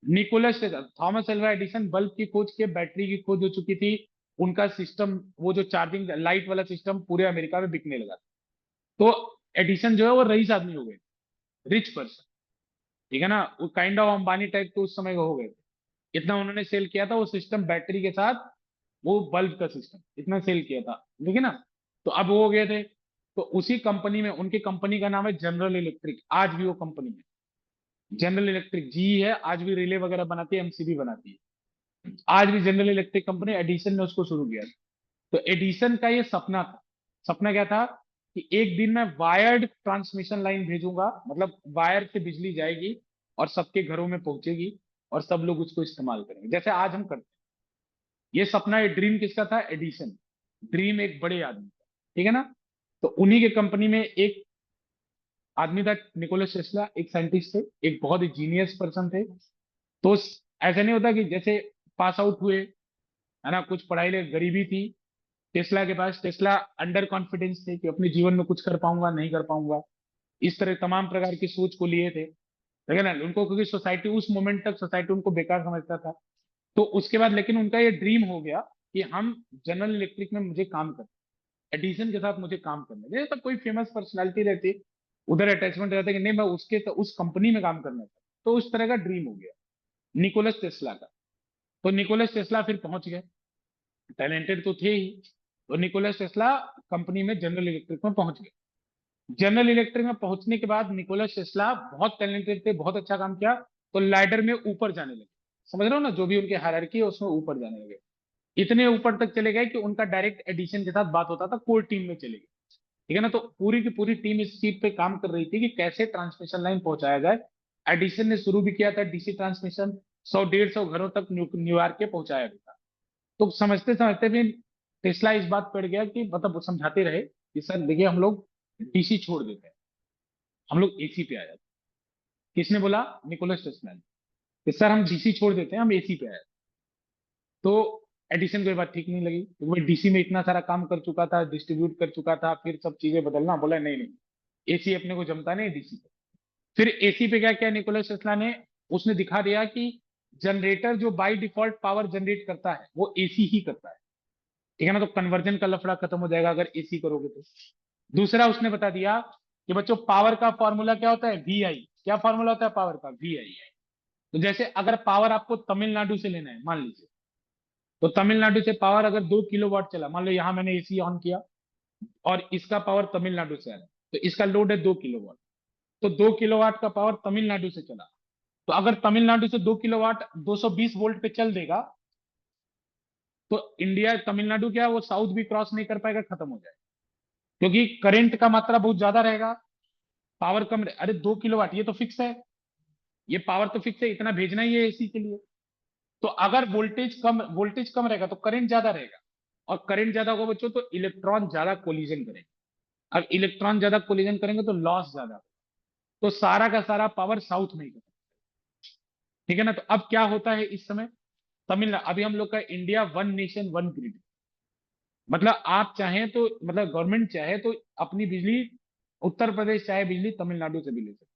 Nicholas Tesla, Thomas Alva Edison bulb की खोज के, बैटरी की खोज हो चुकी थी। उनका सिस्टम, वो जो चार्जिंग लाइट वाला सिस्टम पूरे अमेरिका में बिकने लगा। तो एडिसन जो है वो रईस आदमी हो गए, रिच पर्सन। ठीक है ना, वो काइंड ऑफ अंबानी टाइप के उस समय के हो गए थे। इतना उन्होंने सेल किया था वो सिस्टम, बैटरी के साथ वो बल्ब का सिस्टम इतना सेल किया था। ठीक है ना। तो अब वो हो गए थे। तो उसी कंपनी में, उनकी कंपनी का नाम है जनरल इलेक्ट्रिक। आज भी वो कंपनी है जनरल इलेक्ट्रिक, जी है, आज भी रिले वगैरह बनाती है, एमसीबी बनाती है। आज भी जनरल इलेक्ट्रिक कंपनी, एडिसन ने उसको शुरू किया। तो एडिसन का ये सपना था। सपना क्या था? कि एक दिन मैं वायर्ड ट्रांसमिशन लाइन भेजूंगा, मतलब वायर से बिजली जाएगी और सबके घरों में पहुंचेगी और सब लोग उसको इस्तेमाल करेंगे जैसे आज हम करते हैं। ये सपना, ये ड्रीम किसका था? एडिसन। ड्रीम एक बड़े आदमी का। ठीक है ना। तो उन्हीं के कंपनी में एक आदमी था निकोलस टेस्ला, एक साइंटिस्ट थे, एक बहुत ही जीनियस पर्सन थे। तो ऐसा नहीं होता कि जैसे पास आउट हुए, है ना, कुछ पढ़ाई ले, गरीबी थी टेस्ला के पास, टेस्ला अंडर कॉन्फिडेंस थे कि अपने जीवन में कुछ कर पाऊंगा नहीं कर पाऊंगा, इस तरह तमाम प्रकार की सोच को लिए थे। लेकिन ना, उनको क्योंकि सोसाइटी उस मोमेंट तक सोसाइटी उनको बेकार समझता था। तो उसके बाद लेकिन उनका ये ड्रीम हो गया कि हम जनरल इलेक्ट्रिक में मुझे काम करना, एडिसन के साथ मुझे काम करना है। जैसे कोई फेमस पर्सनालिटी रहती, उधर अटैचमेंट रहता है कि नहीं मैं उसके तो उस कंपनी में काम करना चाहता। तो उस तरह का ड्रीम हो गया निकोलस टेस्ला का। तो निकोलस टेस्ला फिर पहुंच गए, टैलेंटेड तो थे ही। तो निकोलस टेस्ला कंपनी में जनरल इलेक्ट्रिक में पहुंच गए। जनरल इलेक्ट्रिक में पहुंचने के बाद निकोलस टेस्ला बहुत टैलेंटेड थे, बहुत अच्छा काम किया। तो लैडर में ऊपर जाने लगे। समझ रहे हो ना, जो भी उनकी हायरार्की है उसमें ऊपर जाने लगे। इतने ऊपर तक चले गए कि उनका डायरेक्ट एडिशन के साथ बात होता था, कोर टीम में चले गए। ठीक है ना। तो पूरी की पूरी टीम इस चीज पे काम कर रही थी कि कैसे ट्रांसमिशन लाइन पहुंचाया जाए। एडिशन ने शुरू भी किया था डीसी ट्रांसमिशन, 100-150 घरों तक न्यूयॉर्क के पहुंचाया भी था। तो समझते समझते भी टेस्ला इस बात पड़ गया कि मतलब वो समझाते रहे कि सर देखिए हम लोग डीसी छोड़ देते हैं, हम लोग एसी पे आ जाते हैं। किसने बोला? निकोलस टेस्ला ने। कि सर हम डीसी छोड़ देते हैं, हम एसी पे आ जाते हैं। तो एडिसन को ये बात ठीक नहीं लगी क्योंकि वो डीसी में इतना सारा काम कर चुका था, डिस्ट्रीब्यूट कर चुका था, फिर सब चीजें बदलना, बोला नहीं नहीं, एसी अपने को जमता नहीं डीसी पे। फिर एसी पे क्या किया निकोलस टेस्ला ने? उसने दिखा दिया कि जनरेटर जो बाय डिफॉल्ट पावर जनरेट करता है वो एसी ही करता है। ठीक है ना। तो कन्वर्जन का लफड़ा खत्म हो जाएगा अगर एसी करोगे तो। दूसरा उसने बता दिया कि बच्चों पावर का फॉर्मूला क्या होता है? वीआई। क्या फॉर्मूला होता है पावर का? वीआई। तो जैसे अगर पावर आपको तमिलनाडु से लेना है मान लीजिए, तो तमिलनाडु से पावर अगर 2 किलोवाट चला, मान लो यहाँ मैंने एसी ऑन किया और इसका पावर तमिलनाडु से आ रहा है, तो इसका लोड है 2 किलोवाट। तो 2 किलोवाट का पावर तमिलनाडु से चला, तो अगर तमिलनाडु से 2 किलोवाट 220 वोल्ट पे चल देगा, तो इंडिया, तमिलनाडु क्या है, वो साउथ भी क्रॉस नहीं कर पाएगा, खत्म हो जाएगा। क्योंकि करंट का मात्रा बहुत ज्यादा रहेगा, पावर कम अरे 2 किलोवाट ये तो फिक्स है, ये पावर तो फिक्स है, इतना भेजना ही है एसी के लिए। तो अगर वोल्टेज कम रहेगा तो करंट ज्यादा रहेगा, और करंट ज्यादा होगा बच्चों तो इलेक्ट्रॉन ज्यादा कोलिजन करेंगे। अब इलेक्ट्रॉन ज्यादा कोलिजन करेंगे तो लॉस ज्यादा होगा। तो सारा का सारा पावर साउथ में ही करेगा। ठीक है ना। तो अब क्या होता है इस समय? तमिलनाडु, अभी हम लोग का India one nation one grid, मतलब आप चाहें तो, मतलब गवर्नमेंट चाहे तो अपनी बिजली, उत्तर प्रदेश चाहे बिजली तमिलनाडु से भी ले सकते,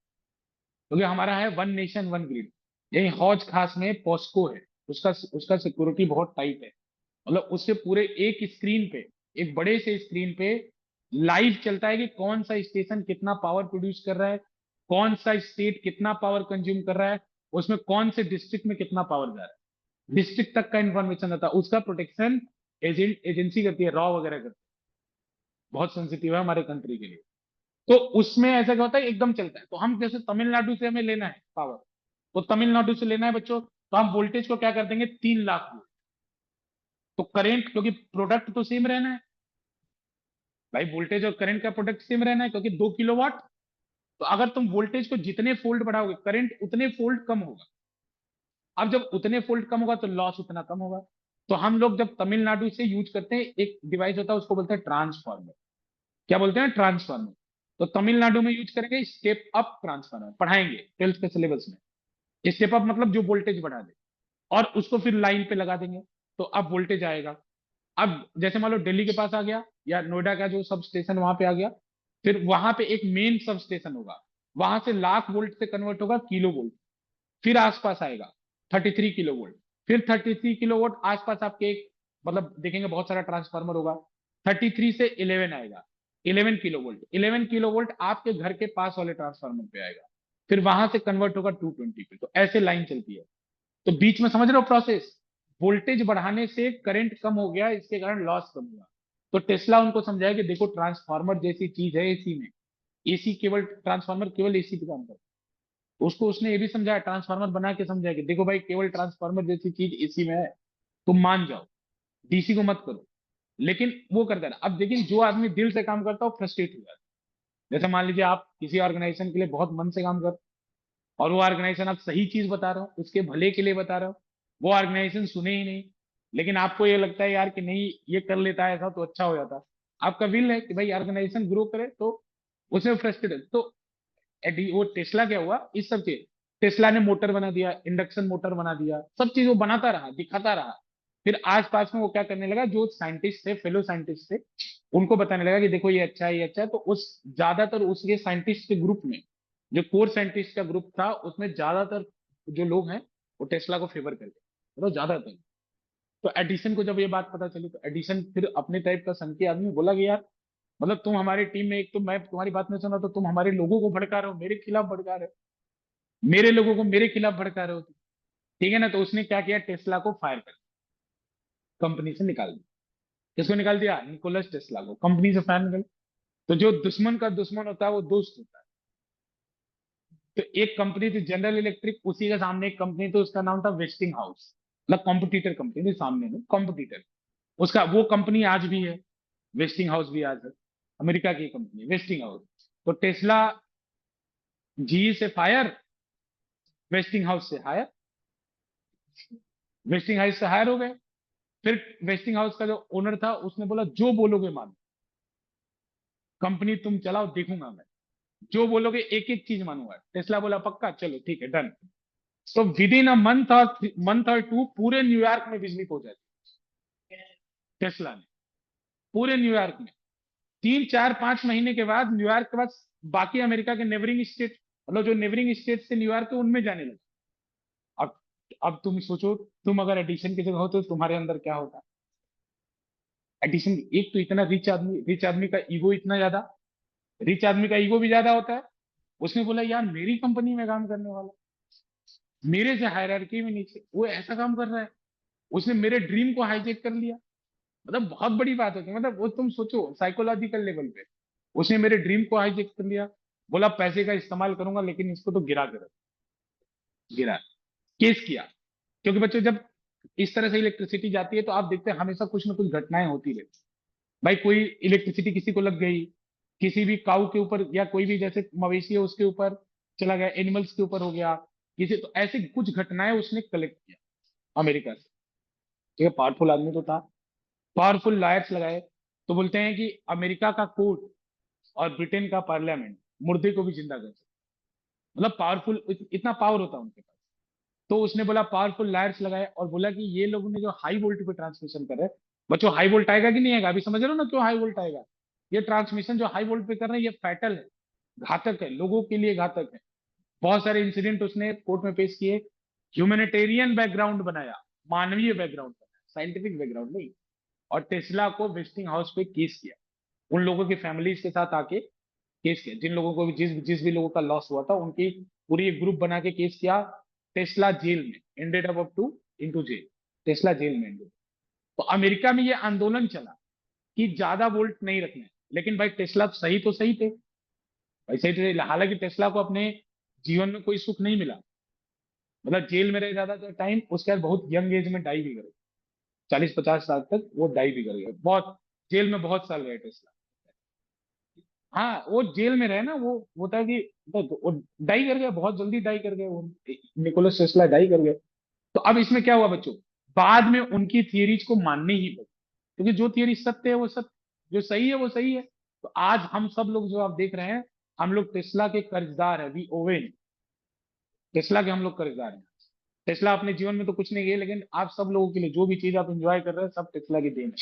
क्योंकि हमारा है वन नेशन वन ग्रिड। यही हौज खास में पॉस्को है। उसका उसका सिक्योरिटी बहुत टाइट है। मतलब उससे पूरे एक स्क्रीन पे, एक बड़े से स्क्रीन पे लाइव चलता है कि कौन सा स्टेशन कितना पावर प्रोड्यूस कर रहा है, कौन सा स्टेट कितना पावर कंज्यूम कर रहा है, उसमें कौन से डिस्ट्रिक्ट में कितना पावर जा रहा है, डिस्ट्रिक्ट तक का इंफॉर्मेशन आता है। उसका प्रोटेक्शन एजेंसी करती है, रॉ वगैरह करती है। बहुत सेंसिटिव है हमारे कंट्री के लिए। तो उसमें ऐसा क्या होता है, एकदम चलता है। तो हम जैसे तमिलनाडु से हमें लेना है पावर, तो तमिलनाडु से लेना है बच्चों, तो हम वोल्टेज को क्या कर देंगे, 3 लाख वोल्ट। तो करंट, क्योंकि प्रोडक्ट तो सेम रहना है भाई, वोल्टेज और करंट का प्रोडक्ट सेम रहना है, क्योंकि 2 किलोवाट। तो अगर तुम वोल्टेज को जितने फोल्ड बढ़ाओगे, करंट उतने फोल्ड कम होगा। अब जब उतने फोल्ड कम होगा तो लॉस उतना कम होगा। तो हम लोग जब तमिलनाडु से यूज करते हैं, एक डिवाइस होता है उसको बोलते हैं ट्रांसफार्मर। क्या बोलते हैं, ट्रांसफार्मर। तो तमिलनाडु में यूज करेंगे स्टेप अप ट्रांसफार्मर, पढ़ाएंगे 12th के सिलेबस में। स्टेप अप मतलब जो वोल्टेज बढ़ा दे, और उसको फिर लाइन पे लगा देंगे, तो अब वोल्टेज आएगा। अब जैसे मान लो दिल्ली के पास आ गया, या नोएडा का जो सब स्टेशन वहां पे आ गया, फिर वहां पे एक मेन सब स्टेशन होगा, वहां से लाख वोल्ट से कन्वर्ट होगा किलो वोल्ट। फिर आसपास आएगा 33 किलो वोल्ट। फिर 33 किलो वोल्ट आसपास आपके एक, मतलब देखेंगे बहुत सारा ट्रांसफार्मर होगा। 33 से 11 आएगा, 11 किलो वोल्ट। 11 किलो वोल्ट आपके घर के पास वाले ट्रांसफार्मर पे आएगा, फिर वहां से कन्वर्ट होगा 220 पे। तो ऐसे लाइन चलती है। तो बीच में समझ रहे हो प्रोसेस, वोल्टेज बढ़ाने से करंट कम हो गया, इसके कारण लॉस कम हुआ। तो टेस्ला उनको समझाया कि देखो ट्रांसफार्मर जैसी चीज है एसी में, एसी केवल ट्रांसफार्मर केवल एसी पे काम करता है। उसको उसने ये भी समझाया, ट्रांसफार्मर बना के समझाया कि देखो भाई केवल ट्रांसफार्मर जैसी चीज एसी में है, तुम मान जाओ, डीसी को मत करो। लेकिन वो करता है। अब लेकिन जो आदमी दिल से काम करता है वो फ्रस्ट्रेट हो जाता है। जैसे मान लीजिए आप किसी ऑर्गेनाइजेशन के लिए बहुत मन से काम कर, और वो ऑर्गेनाइजेशन आप सही चीज बता रहे हो, उसके भले के लिए बता रहे हो, वो ऑर्गेनाइजेशन सुने ही नहीं, लेकिन आपको ये लगता है यार कि नहीं ये कर लेता है ऐसा तो अच्छा हो जाता। आपका विल है कि भाई ऑर्गेनाइजेशन ग्रो करे, तो उसमें फ्रस्ट्रेट है। तो वो टेस्ला क्या हुआ, इस सब के, टेस्ला ने मोटर बना दिया, इंडक्शन मोटर बना दिया, सब चीज वो बनाता रहा, दिखाता रहा। फिर आसपास में वो क्या करने लगा, जो साइंटिस्ट थे, फेलो साइंटिस्ट थे, उनको बताने लगा कि देखो ये अच्छा है, ये अच्छा है। तो उस ज्यादातर उसके साइंटिस्ट के ग्रुप में, जो कोर साइंटिस्ट का ग्रुप था, उसमें ज्यादातर जो लोग हैं वो टेस्ला को फेवर करते, मतलब ज्यादातर। तो एडिसन को जब ये बात पता चली, तो एडिसन फिर अपने टाइप का सनकी आदमी बोला कि यार, मतलब तुम हमारी टीम में, एक तो मैं तुम्हारी बात नहीं सुना, तो तुम हमारे लोगों को भड़का रहे हो, मेरे खिलाफ भड़का रहे हो, मेरे लोगों को मेरे खिलाफ भड़का रहे हो तुम। ठीक है ना। तो उसने क्या किया, टेस्ला को फायर कर, कंपनी से निकाल दिया। किसको निकाल दिया, निकोलस टेस्ला को कंपनी से फायर निकाल। तो जो दुश्मन का दुश्मन होता है वो दोस्त होता है। तो एक कंपनी थी जनरल इलेक्ट्रिक, उसी के सामने एक कंपनी थी, उसका नाम था वेस्टिंग हाउस, मतलब कॉम्पिटिटर कंपनी थी, सामने में कॉम्पिटिटर। उसका वो कंपनी आज भी है, वेस्टिंग हाउस भी आज है, अमेरिका की कंपनी वेस्टिंग हाउस। तो टेस्ला जी से फायर, वेस्टिंग हाउस से हायर, वेस्टिंग हाउस से हायर हो गए। फिर वेस्टिंग हाउस का जो ओनर था उसने बोला जो बोलोगे मान, कंपनी तुम चलाओ, देखूंगा मैं, जो बोलोगे एक एक चीज मानूंगा। टेस्ला बोला पक्का, चलो ठीक है डन। तो विद इन अ मंथ और टू पूरे न्यूयॉर्क में बिजली पहुंचा दी टेस्ला ने, पूरे न्यूयॉर्क में। 3 4 5 महीने के बाद न्यूयॉर्क के बाद बाकी अमेरिका के नेबरिंग स्टेट, मतलब जो नेबरिंग स्टेट से न्यूयॉर्क है उनमें जाने लगे। अब अब तुम सोचो, तुम अगर एडिशन की जगह हो तो तुम्हारे अंदर क्या होता। एडिशन एक तो इतना रिच आदमी, रिच आदमी का ईगो इतना ज्यादा, रिच आदमी का ईगो भी ज्यादा होता है। उसने बोला यार मेरी कंपनी में काम करने वाला, मेरे से हायरार्की में नीचे वो ऐसा काम कर रहा है, उसने मेरे ड्रीम को हाईजेक कर लिया। मतलब बहुत बड़ी बात होती है, मतलब वो तुम सोचो साइकोलॉजिकल लेवल पे, उसने मेरे ड्रीम को हाईजेक कर लिया। बोला पैसे का इस्तेमाल करूंगा, लेकिन इसको तो गिरा कर, गिरा, केस किया। क्योंकि बच्चों जब इस तरह से इलेक्ट्रिसिटी जाती है तो आप देखते हैं हमेशा कुछ ना कुछ घटनाएं होती रहती। भाई कोई इलेक्ट्रिसिटी किसी को लग गई, किसी भी काऊ के ऊपर, या कोई भी जैसे मवेशी है उसके ऊपर चला गया, एनिमल्स के ऊपर हो गया किसी, तो ऐसी कुछ घटनाएं उसने कलेक्ट किया अमेरिका से। ठीक है, पावरफुल आदमी तो था, पावरफुल लॉयर्स लगाए। तो बोलते हैं कि अमेरिका का कोर्ट और ब्रिटेन का पार्लियामेंट मुर्दे को भी जिंदा कर सकता, मतलब पावरफुल, इतना पावर होता है उनके पास। तो उसने बोला पावरफुल लायर्स लगाए, और बोला कि ये लोगों ने जो हाई वोल्ट पे ट्रांसमिशन कर रहे हैं, बच्चों हाई वोल्ट आएगा कि नहीं आएगा, अभी समझ रहे हो ना क्यों हाई वोल्ट आएगा। ये ट्रांसमिशन जो हाई वोल्ट पे कर रहे हैं ये फैटल है, घातक है, लोगों के लिए घातक है। बहुत सारे इंसिडेंट उसने कोर्ट में पेश किए, ह्यूमैनिटेरियन बैकग्राउंड बनाया, मानवीय बैकग्राउंड पर, साइंटिफिक बैकग्राउंड नहीं। और टेस्ला को वेस्टिंग हाउस पे केस किया, उन लोगों की फैमिलीज के साथ आके केस किया, जिन लोगों को भी जिस जिस भी लोगों का लॉस हुआ था, उनकी पूरी एक ग्रुप बना के केस किया। टेस्ला जेल में ended up to into jail, Tesla jail में ended। तो अमेरिका में ये आंदोलन चला कि ज्यादा वोल्ट नहीं रखना है, लेकिन भाई टेस्ला सही तो सही थे, भाई सही थे। हालांकि टेस्ला को अपने जीवन में कोई सुख नहीं मिला, मतलब जेल में रह जाता था टाइम, उसके बाद बहुत यंग एज में डाई भी कर गए, 40-50 साल तक वो डाई भी कर गए, बहुत जेल में बहुत साल रहे टेस्ला। हाँ वो जेल में रहे ना, वो होता है कि वो डाई कर गए, बहुत जल्दी डाई कर गए वो, निकोलस टेस्ला डाई कर गए। तो अब इसमें क्या हुआ बच्चों, बाद में उनकी थियरीज को माननी ही पड़ी, क्योंकि जो थियरी सत्य है वो सत्य, जो सही है वो सही है। तो आज हम सब लोग जो आप देख रहे हैं, हम लोग टेस्ला के कर्जदार है, वी ओवेन, टेस्ला के हम लोग कर्जदार हैं। टेस्ला अपने जीवन में तो कुछ नहीं किया, लेकिन आप सब लोगों के लिए जो भी चीज आप एंजॉय कर रहे हैं सब टेस्ला की देन है,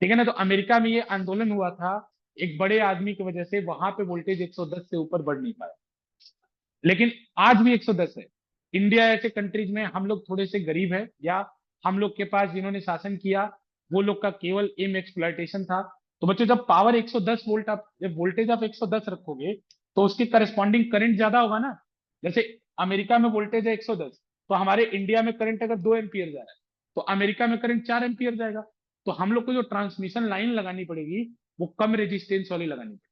ठीक है ना। तो अमेरिका में ये आंदोलन हुआ था एक बड़े आदमी की वजह से, वहां पे वोल्टेज 110 से ऊपर बढ़ नहीं पाया, लेकिन आज भी 110 है। इंडिया ऐसे कंट्रीज में हम लोग थोड़े से गरीब है, या हम लोग के पास जिन्होंने शासन किया वो लोग का केवल एम एक्सप्लॉयटेशन था। तो बच्चों जब पावर 110 वोल्ट, आप जब वोल्टेज आप 110 रखोगे तो उसके करस्पॉन्डिंग करंट ज्यादा होगा ना। जैसे अमेरिका में वोल्टेज है 110, तो हमारे इंडिया में करंट अगर 2 एम्पियर जा रहा है, तो अमेरिका में करंट 4 एम्पियर जाएगा। तो हम लोग को जो ट्रांसमिशन लाइन लगानी पड़ेगी वो कम रेजिस्टेंस वाली लगानी पड़ेगी,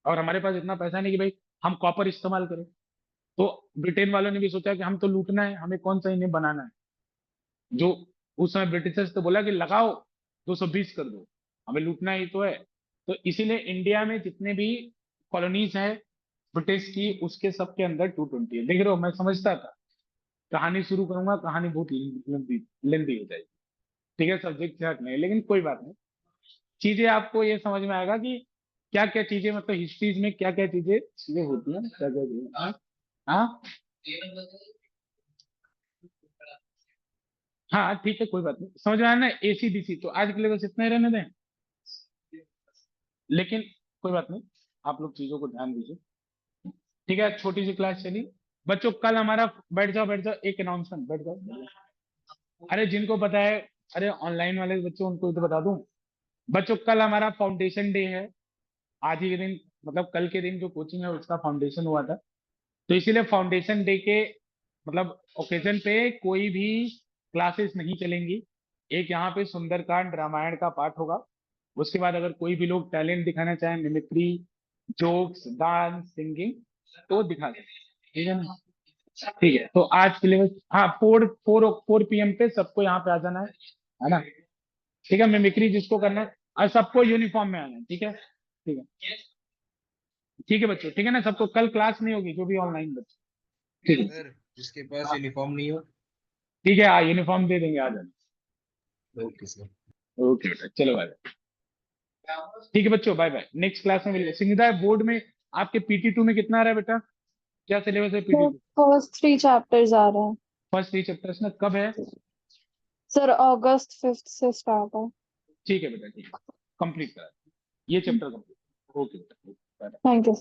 और हमारे पास इतना पैसा नहीं कि भाई हम कॉपर इस्तेमाल करें। तो ब्रिटेन वालों ने भी सोचा कि हम तो लूटना है, हमें कौन सा इन्हें बनाना है, जो उस समय ब्रिटिशर्स तो बोला कि लगाओ 220 कर दो, हमें लूटना ही तो है। तो इसीलिए इंडिया में जितने भी कॉलोनीज है ब्रिटिश की, उसके सबके अंदर 220 है। देख रहे हो, मैं समझता था, कहानी शुरू करूंगा, कहानी बहुत लेंदी लेंदी हो जाएगी, ठीक है, सब्जेक्ट से हट नहीं, लेकिन कोई बात नहीं। चीजें आपको ये समझ में आएगा कि क्या क्या चीजें, मतलब हिस्ट्रीज में क्या क्या चीजें चीजें होती हैं, क्या क्या चीजें। हाँ हाँ हाँ, ठीक है, कोई बात नहीं, समझ में आया ना। एसी डीसी तो आज के लिए बस इतना ही रहने दें, लेकिन कोई बात नहीं, आप लोग चीजों को ध्यान दीजिए, ठीक है। छोटी सी क्लास चली बच्चों, कल हमारा, बैठ जाओ बैठ जाओ, एक अनाउंसमेंट, बैठ जाओ। अरे जिनको पता है, अरे ऑनलाइन वाले बच्चों उनको तो बता दूं। बच्चों कल हमारा फाउंडेशन डे है, आज ही के दिन, मतलब कल के दिन जो कोचिंग है उसका फाउंडेशन हुआ था। तो इसीलिए फाउंडेशन डे के मतलब ओकेजन पे कोई भी क्लासेस नहीं चलेंगी। एक यहाँ पे सुंदरकांड रामायण का पाठ होगा, उसके बाद अगर कोई भी लोग टैलेंट दिखाना चाहें, मिमिक्री, जोक्स, डांस, सिंगिंग, तो दिखा सकते हैं, ठीक है ना। ठीक है, तो आज के लिए बस, हाँ, 4 PM पे सबको यहाँ पे आ जाना है ना। ठीक है, मिमिक्री जिसको करना है, और सबको यूनिफॉर्म में आना है, ठीक है, ठीक है, ठीक है बच्चों, ठीक है ना, सबको कल क्लास नहीं होगी, जो भी ऑनलाइन बच्चे, ठीक है। सर जिसके पास यूनिफॉर्म नहीं हो। ठीक है, हाँ यूनिफॉर्म दे देंगे, आ जाना। Okay sir. ओके बेटा, चलो बाय। ठीक है बच्चों, बाय बाय, नेक्स्ट क्लास में मिलेंगे। संगीता, बोर्ड में आपके PT2 में कितना आ रहा है बेटा, क्या सिलेबस है सर PT2? फर्स्ट 3 चैप्टर्स आ रहे हैं। फर्स्ट 3 चैप्टर्स ना, कब है? सर अगस्त 5 से स्टार्ट है। ठीक है बेटा, ठीक है, कंप्लीट करा, ये चैप्टर कंप्लीट। ओके बेटा, बाय। Thank you.